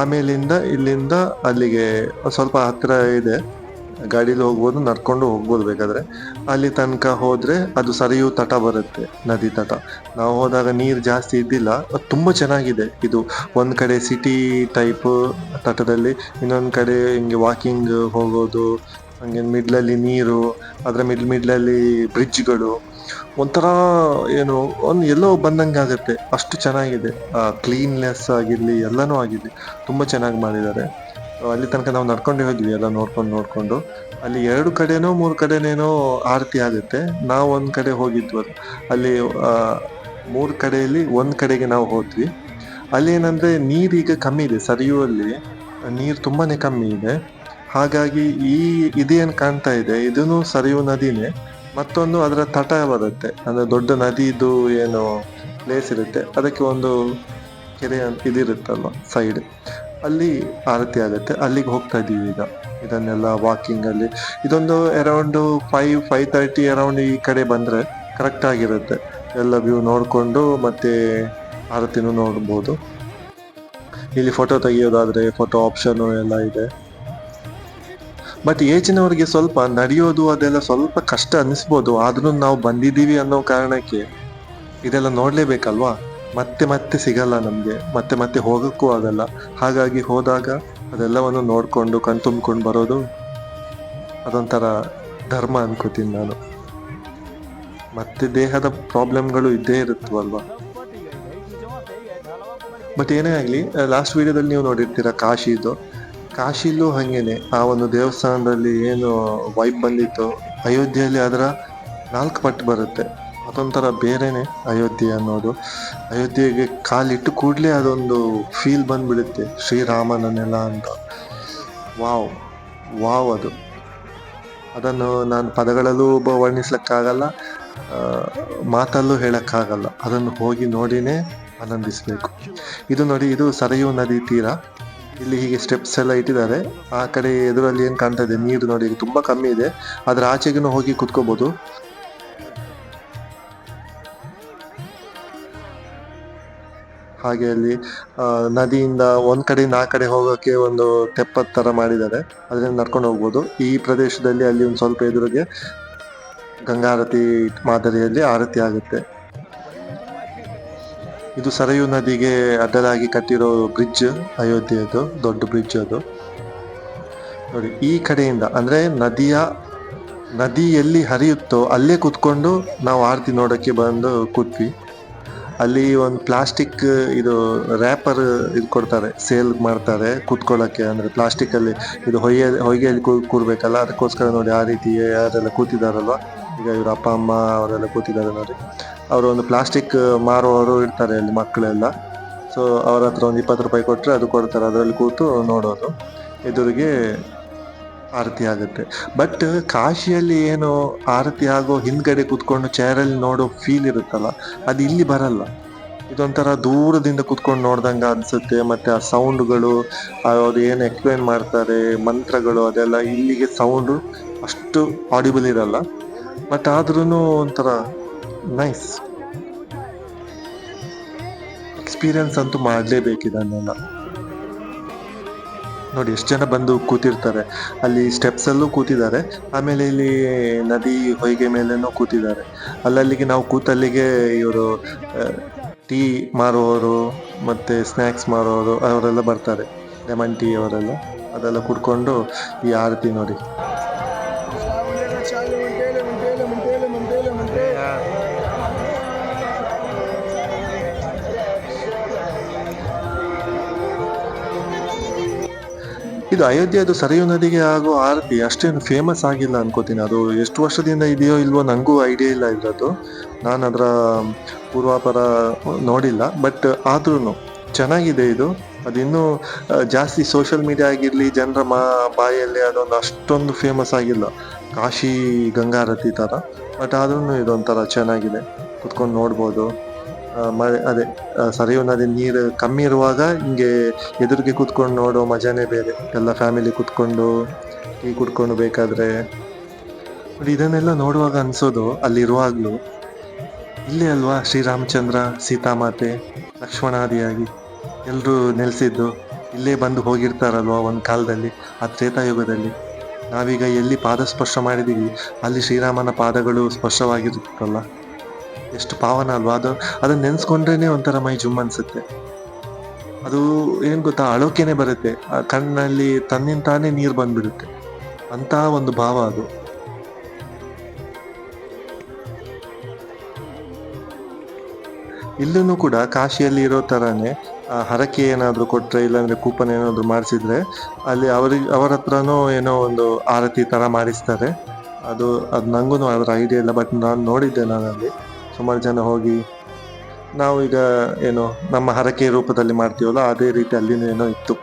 ಆಮೇಲಿಂದ ಇಲ್ಲಿಂದ ಅಲ್ಲಿಗೆ ಸ್ವಲ್ಪ ಹತ್ರ ಇದೆ, ಗಾಡಿಲಿ ಹೋಗ್ಬೋದು, ನಡ್ಕೊಂಡು ಹೋಗ್ಬೋದು ಬೇಕಾದ್ರೆ. ಅಲ್ಲಿ ತನಕ ಹೋದ್ರೆ ಅದು ಸರಿಯೂ ತಟ ಬರುತ್ತೆ, ನದಿ ತಟ. ನಾವು ಹೋದಾಗ ನೀರು ಜಾಸ್ತಿ ಇದ್ದಿಲ್ಲ, ತುಂಬಾ ಚೆನ್ನಾಗಿದೆ. ಇದು ಒಂದ್ ಕಡೆ ಸಿಟಿ ಟೈಪ್ ತಟದಲ್ಲಿ, ಇನ್ನೊಂದ್ ಕಡೆ ಹಿಂಗೆ ವಾಕಿಂಗ್ ಹೋಗೋದು, ಹಂಗೆ ಮಿಡ್ಲಲ್ಲಿ ನೀರು, ಅದ್ರ ಮಿಡ್ಲಲ್ಲಿ ಬ್ರಿಡ್ಜ್ಗಳು, ಒಂಥರ ಏನು ಎಲ್ಲೋ ಬಂದಂಗೆ ಆಗುತ್ತೆ. ಅಷ್ಟು ಚೆನ್ನಾಗಿದೆ. ಕ್ಲೀನ್ನೆಸ್ ಆಗಿರ್ಲಿ ಎಲ್ಲನೂ ಆಗಿರ್ಲಿ ತುಂಬಾ ಚೆನ್ನಾಗಿ ಮಾಡಿದ್ದಾರೆ. ಅಲ್ಲಿ ತನಕ ನಾವು ನಡ್ಕೊಂಡೇ ಹೋದ್ವಿ, ಎಲ್ಲ ನೋಡ್ಕೊಂಡು. ಅಲ್ಲಿ 2 ಕಡೆನೋ 3 ಕಡೆನೇನೋ ಆರತಿ ಆಗುತ್ತೆ. ನಾವು ಒಂದ್ ಕಡೆ ಹೋಗಿದ್ವಿ, ಅಲ್ಲಿ 3 ಕಡೆಯಲ್ಲಿ ಒಂದ್ ಕಡೆಗೆ ನಾವು ಹೋದ್ವಿ. ಅಲ್ಲಿ ಏನಂದ್ರೆ ನೀರೀಗ ಕಮ್ಮಿ ಇದೆ, ಸರಿಯುವಲ್ಲಿ ನೀರು ತುಂಬಾನೇ ಕಮ್ಮಿ ಇದೆ. ಹಾಗಾಗಿ ಇದೇನ್ ಕಾಣ್ತಾ ಇದೆ, ಇದನ್ನು ಸರಿಯು ನದಿನೇ. ಮತ್ತೊಂದು ಅದರ ತಟ ಬರುತ್ತೆ, ಅಂದ್ರೆ ದೊಡ್ಡ ನದಿದು ಏನು ಪ್ಲೇಸ್ ಇರುತ್ತೆ, ಅದಕ್ಕೆ ಒಂದು ಕೆರೆ ಇದಿರುತ್ತಲ್ವ ಸೈಡ್, ಅಲ್ಲಿ ಆರತಿ ಆಗುತ್ತೆ. ಅಲ್ಲಿಗೆ ಹೋಗ್ತಾ ಇದ್ದೀವಿ ಈಗ. ಇದನ್ನೆಲ್ಲ ವಾಕಿಂಗ್ ಅಲ್ಲಿ ಇದೊಂದು ಅರೌಂಡ್ 5:30 ಅರೌಂಡ್ ಈ ಕಡೆ ಬಂದ್ರೆ ಕರೆಕ್ಟ್ ಆಗಿರುತ್ತೆ. ಎಲ್ಲ ವ್ಯೂ ನೋಡ್ಕೊಂಡು ಮತ್ತೆ ಆರತಿನೂ ನೋಡ್ಬೋದು. ಇಲ್ಲಿ ಫೋಟೋ ತೆಗಿಯೋದಾದ್ರೆ ಫೋಟೋ ಆಪ್ಷನ್ ಎಲ್ಲ ಇದೆ. ಬಟ್ ಏಜಿನವ್ರಿಗೆ ಸ್ವಲ್ಪ ನಡೆಯೋದು ಅದೆಲ್ಲ ಸ್ವಲ್ಪ ಕಷ್ಟ ಅನಿಸ್ಬೋದು. ಆದ್ರೂ ನಾವು ಬಂದಿದ್ದೀವಿ ಅನ್ನೋ ಕಾರಣಕ್ಕೆ ಇದೆಲ್ಲ ನೋಡ್ಲೇಬೇಕಲ್ವಾ. ಮತ್ತೆ ಸಿಗಲ್ಲ ನಮ್ಗೆ, ಮತ್ತೆ ಹೋಗಕ್ಕೂ ಆಗಲ್ಲ. ಹಾಗಾಗಿ ಹೋದಾಗ ಅದೆಲ್ಲವನ್ನು ನೋಡ್ಕೊಂಡು ಕಣ್ತುಂಬ್ಕೊಂಡು ಬರೋದು ಅದೊಂಥರ ಧರ್ಮ ಅನ್ಕೋತೀನಿ ನಾನು. ಮತ್ತೆ ದೇಹದ ಪ್ರಾಬ್ಲಮ್ಗಳು ಇದ್ದೇ ಇರುತ್ತವಲ್ವಾ. ಬಟ್ ಏನೇ ಆಗ್ಲಿ, ಲಾಸ್ಟ್ ವಿಡಿಯೋದಲ್ಲಿ ನೀವು ನೋಡಿರ್ತೀರ ಕಾಶಿಲೂ ಹಂಗೇನೆ. ಆ ಒಂದು ದೇವಸ್ಥಾನದಲ್ಲಿ ಏನು ವೈಬ್ ಬಂದಿತ್ತು, ಅಯೋಧ್ಯೆಯಲ್ಲಿ ಅದರ 4 ಪಟ್ಟು ಬರುತ್ತೆ. ಆ ಅದೊಂಥರ ಬೇರೆನೆ ಅಯೋಧ್ಯೆ ಅನ್ನೋದು. ಅಯೋಧ್ಯೆಗೆ ಕಾಲಿಟ್ಟು ಕೂಡಲೇ ಅದೊಂದು ಫೀಲ್ ಬಂದ್ಬಿಡುತ್ತೆ, ಶ್ರೀರಾಮನ ನೆಲ ಅಂತ. ವಾವ್ ವಾವ್ ಅದು. ಅದನ್ನು ನಾನು ಪದಗಳಲ್ಲೂ ವರ್ಣಿಸ್ಲಿಕ್ಕಾಗಲ್ಲ, ಮಾತಲ್ಲೂ ಹೇಳಕ್ಕಾಗಲ್ಲ. ಅದನ್ನು ಹೋಗಿ ನೋಡಿನೇ ಆನಂದಿಸ್ಬೇಕು. ಇದು ನೋಡಿ, ಇದು ಸರಯೂ ನದಿ ತೀರ. ಇಲ್ಲಿ ಹೀಗೆ ಸ್ಟೆಪ್ಸ್ ಎಲ್ಲ ಇಟ್ಟಿದ್ದಾರೆ. ಆ ಕಡೆ ಎದುರಲ್ಲಿ ಏನ್ ಕಾಣ್ತಾ ಇದೆ, ನೀರು ನೋಡಿ ತುಂಬಾ ಕಮ್ಮಿ ಇದೆ. ಅದ್ರ ಆಚೆಗೂ ಹೋಗಿ ಕುತ್ಕೋಬಹುದು. ಹಾಗೆ ಅಲ್ಲಿ ನದಿಯಿಂದ ಒಂದ್ ಕಡೆಯಿಂದ ಆ ಕಡೆ ಹೋಗೋಕೆ ಒಂದು ತೆಪ್ಪದ ತರ ಮಾಡಿದ್ದಾರೆ, ಅದರಿಂದ ನಡ್ಕೊಂಡು ಹೋಗ್ಬೋದು. ಈ ಪ್ರದೇಶದಲ್ಲಿ ಅಲ್ಲಿ ಒಂದು ಸ್ವಲ್ಪ ಎದುರಿಗೆ ಗಂಗಾರತಿ ಮಾದರಿಯಲ್ಲಿ ಆರತಿ ಆಗುತ್ತೆ. ಇದು ಸರಯೂ ನದಿಗೆ ಅಡ್ಡಲಾಗಿ ಕಟ್ಟಿರೋ ಬ್ರಿಡ್ಜ್, ಅಯೋಧ್ಯೆಯದು ದೊಡ್ಡ ಬ್ರಿಡ್ಜ್ ಅದು ನೋಡಿ. ಈ ಕಡೆಯಿಂದ ಅಂದ್ರೆ ನದಿ ಎಲ್ಲಿ ಹರಿಯುತ್ತೋ ಅಲ್ಲೇ ಕೂತ್ಕೊಂಡು ನಾವು ಆರತಿ ನೋಡಕ್ಕೆ ಬಂದು ಕೂತ್ವಿ. ಅಲ್ಲಿ ಒಂದು ಪ್ಲಾಸ್ಟಿಕ್ ಇದು ರ್ಯಾಪರ್ ಇದು ಕೊಡ್ತಾರೆ, ಸೇಲ್ ಮಾಡ್ತಾರೆ ಕೂತ್ಕೊಳ್ಳಕ್ಕೆ. ಅಂದ್ರೆ ಪ್ಲಾಸ್ಟಿಕ್ ಅಲ್ಲಿ ಇದು ಹೊಯ್ಗೆಯಲ್ಲಿ ಕೂರ್ಬೇಕಲ್ಲ, ಅದಕ್ಕೋಸ್ಕರ ನೋಡಿ ಆ ರೀತಿ ಯಾರೆಲ್ಲ ಕೂತಿದಾರಲ್ವಾ, ಈಗ ಇವ್ರ ಅಪ್ಪ ಅಮ್ಮ ಅವರೆಲ್ಲ ಕೂತಿದ್ದಾರೆ ನೋಡಿ. ಅವರು ಒಂದು ಪ್ಲಾಸ್ಟಿಕ್ ಮಾರುವವರು ಇರ್ತಾರೆ ಅಲ್ಲಿ ಮಕ್ಕಳೆಲ್ಲ. ಸೊ ಅವ್ರ ಹತ್ರ ಒಂದು 20 ರೂಪಾಯಿ ಕೊಟ್ಟರೆ ಅದು ಕೊಡ್ತಾರೆ, ಅದರಲ್ಲಿ ಕೂತು ನೋಡೋದು. ಎದುರಿಗೆ ಆರತಿ ಆಗುತ್ತೆ. ಬಟ್ ಕಾಶಿಯಲ್ಲಿ ಏನು ಆರತಿ ಆಗೋ ಹಿಂದ್ಗಡೆ ಕೂತ್ಕೊಂಡು ಚೇರಲ್ಲಿ ನೋಡೋ ಫೀಲ್ ಇರುತ್ತಲ್ಲ, ಅದು ಇಲ್ಲಿ ಬರಲ್ಲ. ಇದೊಂಥರ ದೂರದಿಂದ ಕೂತ್ಕೊಂಡು ನೋಡ್ದಂಗ ಅನ್ಸುತ್ತೆ. ಮತ್ತೆ ಆ ಸೌಂಡ್ಗಳು, ಅವ್ರು ಏನು ಎಕ್ಸ್ಪ್ಲೇನ್ ಮಾಡ್ತಾರೆ ಮಂತ್ರಗಳು, ಅದೆಲ್ಲ ಇಲ್ಲಿಗೆ ಸೌಂಡ್ ಅಷ್ಟು ಆಡಿಬಲ್ ಇರಲ್ಲ. ಬಟ್ ಆದ್ರೂ ಒಂಥರ ನೈಸ್ ಎಕ್ಸ್ಪೀರಿಯನ್ಸ್ ಅಂತೂ ಮಾಡ್ಲೇಬೇಕಿದನ್ನೆಲ್ಲ. ನೋಡಿ ಎಷ್ಟು ಜನ ಬಂದು ಕೂತಿರ್ತಾರೆ ಅಲ್ಲಿ, ಸ್ಟೆಪ್ಸ್ ಅಲ್ಲೂ ಕೂತಿದ್ದಾರೆ, ಆಮೇಲೆ ಇಲ್ಲಿ ನದಿ ಹೊಯ್ಗೆ ಮೇಲೇನೂ ಕೂತಿದ್ದಾರೆ. ಅಲ್ಲಲ್ಲಿಗೆ ನಾವು ಕೂತಲ್ಲಿಗೆ ಇವರು ಟೀ ಮಾರುವವರು ಮತ್ತೆ ಸ್ನ್ಯಾಕ್ಸ್ ಮಾರುವವರು ಅವರೆಲ್ಲ ಬರ್ತಾರೆ, ಲೆಮನ್ ಟೀ ಅವರೆಲ್ಲ, ಅದೆಲ್ಲ ಕುಡ್ಕೊಂಡು ಈ ಆರತಿ ನೋಡಿ. ಇದು ಅಯೋಧ್ಯೆದು ಸರಯೂ ನದಿಗೆ ಆಗೋ ಆರತಿ ಅಷ್ಟೇನು ಫೇಮಸ್ ಆಗಿಲ್ಲ ಅನ್ಕೋತೀನಿ. ಅದು ಎಷ್ಟು ವರ್ಷದಿಂದ ಇದೆಯೋ ಇಲ್ವೋ ನಂಗೂ ಐಡಿಯಾ ಇಲ್ಲ ಇದ್ರದ್ದು, ನಾನು ಅದರ ಪೂರ್ವಾಪರ ನೋಡಿಲ್ಲ. ಬಟ್ ಆದ್ರೂ ಚೆನ್ನಾಗಿದೆ ಇದು. ಅದಿನ್ನೂ ಜಾಸ್ತಿ ಸೋಷಿಯಲ್ ಮೀಡಿಯಾ ಆಗಿರ್ಲಿ, ಜನರ ಬಾಯಲ್ಲಿ ಅದೊಂದು ಅಷ್ಟೊಂದು ಫೇಮಸ್ ಆಗಿಲ್ಲ ಕಾಶಿ ಗಂಗಾರತಿ ತರ. ಬಟ್ ಆದ್ರೂ ಇದೊಂಥರ ಚೆನ್ನಾಗಿದೆ, ಕುತ್ಕೊಂಡು ನೋಡ್ಬೋದು. ಅದೇ ಸರಯೂ ನದಿ ನೀರು ಕಮ್ಮಿ ಇರುವಾಗ ಹಿಂಗೆ ಎದುರಿಗೆ ಕುತ್ಕೊಂಡು ನೋಡೋ ಮಜಾನೇ ಬೇರೆ. ಎಲ್ಲ ಫ್ಯಾಮಿಲಿ ಕುತ್ಕೊಂಡು ಟೀ ಕುಡ್ಕೊಂಡು ಬೇಕಾದ್ರೆ ನೋಡಿ. ಇದನ್ನೆಲ್ಲ ನೋಡುವಾಗ ಅನ್ಸೋದು ಅಲ್ಲಿರುವಾಗ್ಲೂ ಇಲ್ಲೇ ಅಲ್ವಾ ಶ್ರೀರಾಮಚಂದ್ರ ಸೀತಾಮಾತೆ ಲಕ್ಷ್ಮಣಾದಿಯಾಗಿ ಎಲ್ರು ನೆಲೆಸಿದ್ದು, ಇಲ್ಲೇ ಬಂದು ಹೋಗಿರ್ತಾರಲ್ವಾ ಒಂದ್ ಕಾಲದಲ್ಲಿ, ಆ ತ್ರೇತಾಯುಗದಲ್ಲಿ. ನಾವೀಗ ಎಲ್ಲಿ ಪಾದ ಸ್ಪರ್ಶ ಮಾಡಿದೀವಿ ಅಲ್ಲಿ ಶ್ರೀರಾಮನ ಪಾದಗಳು ಸ್ಪರ್ಶವಾಗಿರುತ್ತಲ್ಲ, ಎಷ್ಟು ಪಾವನ ಅಲ್ವಾ ಅದು. ಅದನ್ನ ನೆನ್ಸ್ಕೊಂಡ್ರೇನೆ ಒಂಥರ ಮೈ ಜುಮ್ ಅನ್ಸುತ್ತೆ. ಅದು ಏನ್ ಗೊತ್ತಾ, ಅಳೋಕೆನೆ ಬರುತ್ತೆ, ಕಣ್ಣಲ್ಲಿ ತನ್ನಿಂತಾನೇ ನೀರ್ ಬಂದ್ಬಿಡುತ್ತೆ, ಅಂತ ಒಂದು ಭಾವ ಅದು. ಇಲ್ಲೂ ಕೂಡ ಕಾಶಿಯಲ್ಲಿ ಇರೋ ತರಾನೇ ಹರಕೆ ಏನಾದ್ರು ಕೊಟ್ರೆ, ಇಲ್ಲಾಂದ್ರೆ ಕೂಪನ್ ಏನಾದ್ರು ಮಾಡಿಸಿದ್ರೆ ಅಲ್ಲಿ ಅವರ ಹತ್ರನೂ ಏನೋ ಒಂದು ಆರತಿ ತರ ಮಾಡಿಸ್ತಾರೆ. ಅದು ನಂಗೂ ಅದ್ರ ಐಡಿಯಾ ಇಲ್ಲ, ಬಟ್ ನಾನು ನೋಡಿದ್ದೆ. ನಾನಲ್ಲಿ ಸುಮಾರು ಜನ ಹೋಗಿ, ನಾವು ಈಗ ಏನು ನಮ್ಮ ಹರಕೆ ರೂಪದಲ್ಲಿ ಮಾಡ್ತೀವಲ್ಲ ಅದೇ ರೀತಿ ಅಲ್ಲಿನೂ ಏನೋ ಇತ್ತು.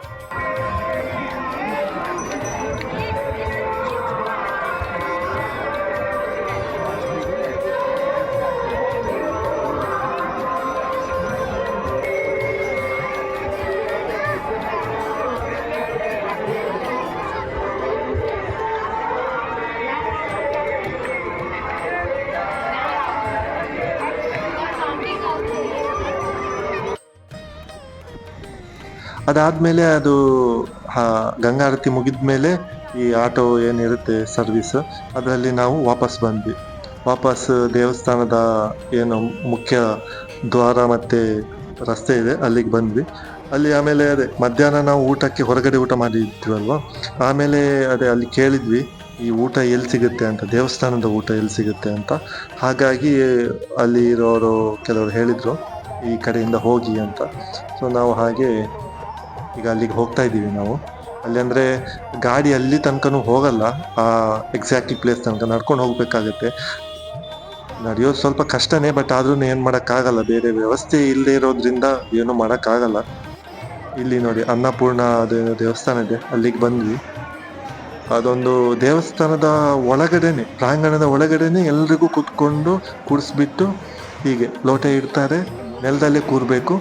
ಅದಾದ್ಮೇಲೆ ಅದು ಗಂಗಾರತಿ ಮುಗಿದ್ಮೇಲೆ ಈ ಆಟೋ ಏನಿರುತ್ತೆ ಸರ್ವಿಸ್, ಅದರಲ್ಲಿ ನಾವು ವಾಪಸ್ ಬಂದ್ವಿ. ವಾಪಸ್ ದೇವಸ್ಥಾನದ ಏನು ಮುಖ್ಯ ದ್ವಾರ ಮತ್ತೆ ರಸ್ತೆ ಇದೆ ಅಲ್ಲಿಗೆ ಬಂದ್ವಿ. ಅಲ್ಲಿ ಆಮೇಲೆ ಅದೇ ಮಧ್ಯಾಹ್ನ ನಾವು ಊಟಕ್ಕೆ ಹೊರಗಡೆ ಊಟ ಮಾಡಿದ್ವಲ್ವಾ, ಆಮೇಲೆ ಅದೇ ಅಲ್ಲಿ ಕೇಳಿದ್ವಿ ಈ ಊಟ ಎಲ್ಲಿ ಸಿಗುತ್ತೆ ಅಂತ, ದೇವಸ್ಥಾನದ ಊಟ ಎಲ್ಲಿ ಸಿಗುತ್ತೆ ಅಂತ. ಹಾಗಾಗಿ ಅಲ್ಲಿ ಇರೋರು ಕೆಲವರು ಹೇಳಿದ್ರು ಈ ಕಡೆಯಿಂದ ಹೋಗಿ ಅಂತ. ಸೊ ನಾವು ಹಾಗೆ ಈಗ ಅಲ್ಲಿಗೆ ಹೋಗ್ತಾ ಇದ್ದೀವಿ ನಾವು. ಅಲ್ಲಿ ಅಂದ್ರೆ ಗಾಡಿ ಅಲ್ಲಿ ತನಕನೂ ಹೋಗಲ್ಲ, ಆ ಎಕ್ಸಾಕ್ಟ್ಲಿ ಪ್ಲೇಸ್ ತನಕ ನಡ್ಕೊಂಡು ಹೋಗ್ಬೇಕಾಗತ್ತೆ. ನಡೆಯೋದು ಸ್ವಲ್ಪ ಕಷ್ಟನೇ, ಬಟ್ ಆದ್ರೂ ಏನು ಮಾಡೋಕ್ಕಾಗಲ್ಲ, ಬೇರೆ ವ್ಯವಸ್ಥೆ ಇಲ್ಲದೆ ಇರೋದ್ರಿಂದ ಏನು ಮಾಡೋಕ್ಕಾಗಲ್ಲ. ಇಲ್ಲಿ ನೋಡಿ ಅನ್ನಪೂರ್ಣ ದೇವಸ್ಥಾನ ಇದೆ, ಅಲ್ಲಿಗೆ ಬಂದ್ವಿ. ಅದೊಂದು ದೇವಸ್ಥಾನದ ಒಳಗಡೆನೆ, ಪ್ರಾಂಗಣದ ಒಳಗಡೆನೆ ಎಲ್ರಿಗೂ ಕುತ್ಕೊಂಡು ಕುಡಿಸ್ಬಿಟ್ಟು ಹೀಗೆ ಲೋಟ ಇಡ್ತಾರೆ, ನೆಲದಲ್ಲೇ ಕೂರ್ಬೇಕು,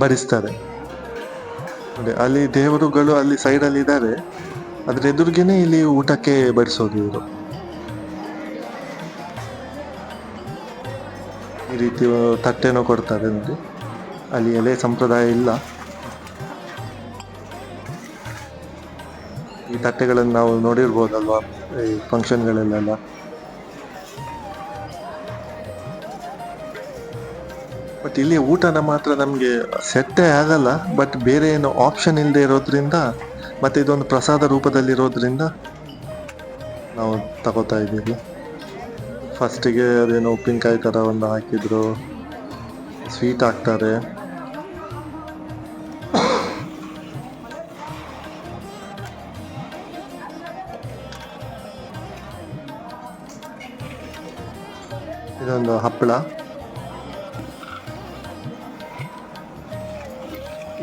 ಬಡಿಸ್ತಾರೆ ನೋಡಿ. ಅಲ್ಲಿ ದೇವರುಗಳು ಅಲ್ಲಿ ಸೈಡಲ್ಲಿ ಇದ್ದಾರೆ, ಅದ್ರ ಎದುರಿಗೇನೆ ಇಲ್ಲಿ ಊಟಕ್ಕೆ ಬಡಿಸೋದು ಇವರು. ಈ ರೀತಿ ತಟ್ಟೆನೋ ಕೊಡ್ತಾರೆ ನೋಡಿ. ಅಲ್ಲಿ ಎಲೆ ಸಂಪ್ರದಾಯ ಇಲ್ಲ. ಈ ತಟ್ಟೆಗಳನ್ನು ನಾವು ನೋಡಿರ್ಬೋದಲ್ವಾ ಈ ಫಂಕ್ಷನ್ಗಳಲ್ಲೆಲ್ಲ. ಬಟ್ ಇಲ್ಲಿ ಊಟನ ಮಾತ್ರ ನಮಗೆ ಸೆಟ್ಟೇ ಆಗಲ್ಲ, ಬಟ್ ಬೇರೆ ಏನು ಆಪ್ಷನ್ ಇಲ್ಲದೆ ಇರೋದ್ರಿಂದ, ಮತ್ತೆ ಇದೊಂದು ಪ್ರಸಾದ ರೂಪದಲ್ಲಿರೋದ್ರಿಂದ ನಾವು ತಗೋತಾ ಇದ್ದೀವಿ. ಫಸ್ಟಿಗೆ ಅದೇನೋ ಉಪ್ಪಿನಕಾಯಿ ಥರ ಒಂದು ಹಾಕಿದ್ರು, ಸ್ವೀಟ್ ಹಾಕ್ತಾರೆ. ಇದೊಂದು ಹಪ್ಪಳ,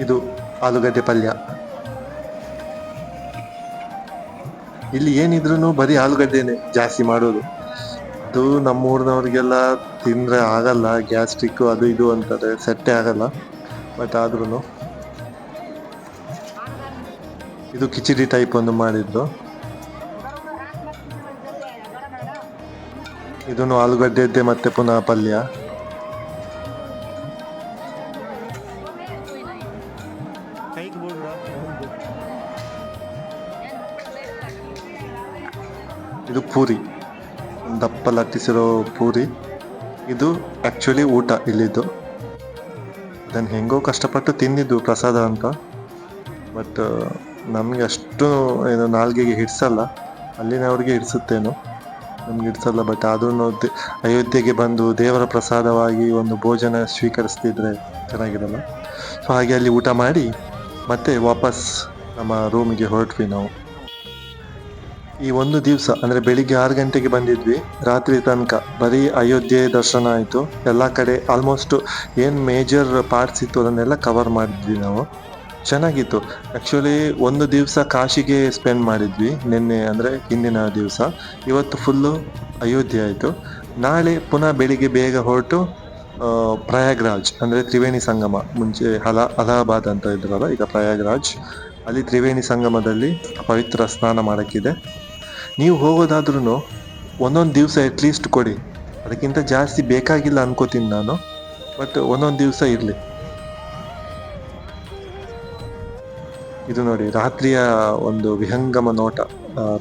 ಇದು ಆಲೂಗಡ್ಡೆ ಪಲ್ಯ. ಇಲ್ಲಿ ಏನಿದ್ರು ಬರೀ ಆಲೂಗಡ್ಡೆನೆ ಜಾಸ್ತಿ ಮಾಡೋದು. ಅದು ನಮ್ಮೂರಿನವ್ರಿಗೆಲ್ಲ ತಿಂದ್ರೆ ಆಗಲ್ಲ, ಗ್ಯಾಸ್ಟ್ರಿಕ್ ಅದು ಇದು ಅಂತಾರೆ, ಸೆಟ್ಟೆ ಆಗಲ್ಲ. ಬಟ್ ಆದ್ರೂ ಇದು ಕಿಚಡಿ ಟೈಪ್ ಒಂದು ಮಾಡಿದ್ರು. ಇದನ್ನು ಆಲೂಗಡ್ಡೆದ್ದೆ ಮತ್ತೆ ಪುನಃ ಪಲ್ಯ. ಇದು ಪೂರಿ, ದಪ್ಪ ಲಟ್ಟಿಸಿರೋ ಪೂರಿ. ಇದು ಆಕ್ಚುಲಿ ಊಟ ಇಲ್ಲಿದ್ದು. ಅದನ್ನು ಹೆಂಗೋ ಕಷ್ಟಪಟ್ಟು ತಿಂದಿದ್ದು ಪ್ರಸಾದ ಅಂತ. ಬಟ್ ನಮಗೆ ಅಷ್ಟು ಏನು ನಾಲ್ಗೆಗೆ ಹಿಡ್ಸಲ್ಲ, ಅಲ್ಲಿನವ್ರಿಗೆ ಹಿಡಿಸುತ್ತೇನೋ, ನಮ್ಗೆ ಹಿಡ್ಸಲ್ಲ. ಬಟ್ ಆದ್ರೂ ಅಯೋಧ್ಯೆಗೆ ಬಂದು ದೇವರ ಪ್ರಸಾದವಾಗಿ ಒಂದು ಭೋಜನ ಸ್ವೀಕರಿಸ್ತಿದ್ರೆ ಚೆನ್ನಾಗಿರಲ್ಲ. ಸೊ ಹಾಗೆ ಅಲ್ಲಿ ಊಟ ಮಾಡಿ ಮತ್ತೆ ವಾಪಸ್ ನಮ್ಮ ರೂಮಿಗೆ ಹೊರಟ್ವಿ ನಾವು. ಈ ಒಂದು ದಿವಸ ಅಂದರೆ ಬೆಳಿಗ್ಗೆ 6 ಗಂಟೆಗೆ ಬಂದಿದ್ವಿ, ರಾತ್ರಿ ತನಕ ಬರೀ ಅಯೋಧ್ಯೆ ದರ್ಶನ ಆಯಿತು. ಎಲ್ಲ ಕಡೆ ಆಲ್ಮೋಸ್ಟ್ ಏನು ಮೇಜರ್ ಪಾರ್ಟ್ಸ್ ಇತ್ತು ಅದನ್ನೆಲ್ಲ ಕವರ್ ಮಾಡಿದ್ವಿ ನಾವು. ಚೆನ್ನಾಗಿತ್ತು. ಆ್ಯಕ್ಚುಲಿ ಒಂದು ದಿವಸ ಕಾಶಿಗೆ ಸ್ಪೆಂಡ್ ಮಾಡಿದ್ವಿ ನಿನ್ನೆ, ಅಂದರೆ ಹಿಂದಿನ ದಿವಸ. ಇವತ್ತು ಫುಲ್ಲು ಅಯೋಧ್ಯೆ ಆಯಿತು. ನಾಳೆ ಪುನಃ ಬೆಳಿಗ್ಗೆ ಬೇಗ ಹೊರಟು ಪ್ರಯಾಗ್ರಾಜ್ ಅಂದರೆ ತ್ರಿವೇಣಿ ಸಂಗಮ, ಮುಂಚೆ ಅಲಹಾಬಾದ್ ಅಂತ ಇದ್ರಲ್ಲ, ಈಗ ಪ್ರಯಾಗ್ರಾಜ್, ಅಲ್ಲಿ ತ್ರಿವೇಣಿ ಸಂಗಮದಲ್ಲಿ ಪವಿತ್ರ ಸ್ನಾನ ಮಾಡೋಕ್ಕಿದೆ. ನೀವು ಹೋಗೋದಾದ್ರೂ ಒಂದೊಂದು ದಿವಸ ಅಟ್ಲೀಸ್ಟ್ ಕೊಡಿ, ಅದಕ್ಕಿಂತ ಜಾಸ್ತಿ ಬೇಕಾಗಿಲ್ಲ ಅನ್ಕೋತೀನಿ ನಾನು, ಬಟ್ ಒಂದೊಂದು ದಿವಸ ಇರಲಿ. ಇದು ನೋಡಿ ರಾತ್ರಿಯ ಒಂದು ವಿಹಂಗಮ ನೋಟ,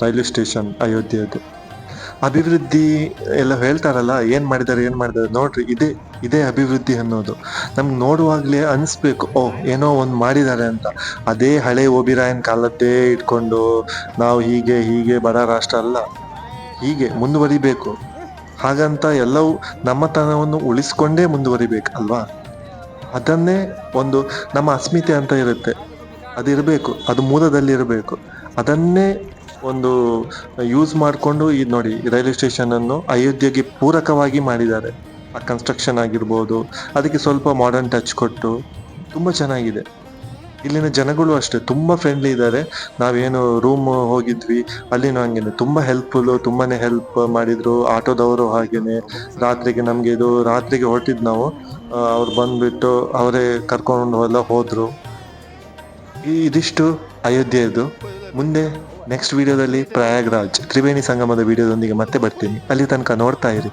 ರೈಲ್ವೆ ಸ್ಟೇಷನ್ ಅಯೋಧ್ಯೆಯದು. ಅಭಿವೃದ್ಧಿ ಎಲ್ಲ ಹೇಳ್ತಾರಲ್ಲ, ಏನು ಮಾಡಿದ್ದಾರೆ ನೋಡ್ರಿ, ಇದೇ ಅಭಿವೃದ್ಧಿ ಅನ್ನೋದು. ನಮ್ಗೆ ನೋಡುವಾಗಲೇ ಅನಿಸ್ಬೇಕು, ಏನೋ ಒಂದು ಮಾಡಿದ್ದಾರೆ ಅಂತ. ಅದೇ ಹಳೆ ಓಬಿರಾಯನ್ ಕಾಲದ್ದೇ ಇಟ್ಕೊಂಡು ನಾವು ಹೀಗೆ ಬಡ ರಾಷ್ಟ್ರ ಅಲ್ಲ, ಹೀಗೆ ಮುಂದುವರಿಬೇಕು. ಹಾಗಂತ ಎಲ್ಲವೂ ನಮ್ಮತನವನ್ನು ಉಳಿಸ್ಕೊಂಡೇ ಮುಂದುವರಿಬೇಕು ಅಲ್ವಾ. ಅದನ್ನೇ ಒಂದು ನಮ್ಮ ಅಸ್ಮಿತೆ ಅಂತ ಇರುತ್ತೆ, ಅದಿರಬೇಕು, ಅದು ಮೂಲದಲ್ಲಿರಬೇಕು. ಅದನ್ನೇ ಒಂದು ಯೂಸ್ ಮಾಡಿಕೊಂಡು ಇದು ನೋಡಿ, ರೈಲ್ವೆ ಸ್ಟೇಷನನ್ನು ಅಯೋಧ್ಯೆಗೆ ಪೂರಕವಾಗಿ ಮಾಡಿದ್ದಾರೆ. ಆ ಕನ್ಸ್ಟ್ರಕ್ಷನ್ ಆಗಿರ್ಬೋದು, ಅದಕ್ಕೆ ಸ್ವಲ್ಪ ಮಾಡರ್ನ್ ಟಚ್ ಕೊಟ್ಟು ತುಂಬ ಚೆನ್ನಾಗಿದೆ. ಇಲ್ಲಿನ ಜನಗಳು ಅಷ್ಟೇ ತುಂಬ ಫ್ರೆಂಡ್ಲಿ ಇದ್ದಾರೆ. ನಾವೇನು ರೂಮ್ ಹೋಗಿದ್ವಿ ಅಲ್ಲಿನೂ ಹಾಗೇನೆ ತುಂಬ ಹೆಲ್ಪ್ಫುಲ್ಲು, ತುಂಬಾ ಹೆಲ್ಪ್ ಮಾಡಿದರು. ಆಟೋದವರು ಹಾಗೇನೆ. ರಾತ್ರಿಗೆ ಹೊರಟಿದ್ದು ನಾವು, ಅವ್ರು ಬಂದುಬಿಟ್ಟು ಅವರೇ ಕರ್ಕೊಂಡು ಎಲ್ಲ ಹೋದರು. ಇದಿಷ್ಟು ಅಯೋಧ್ಯೆಯದು. ಮುಂದೆ ನೆಕ್ಸ್ಟ್ ವಿಡಿಯೋದಲ್ಲಿ ಪ್ರಯಾಗ್ರಾಜ್ ತ್ರಿವೇಣಿ ಸಂಗಮದ ವಿಡಿಯೋದೊಂದಿಗೆ ಮತ್ತೆ ಬರ್ತೀನಿ. ಅಲ್ಲಿ ತನಕ ನೋಡ್ತಾ ಇರಿ.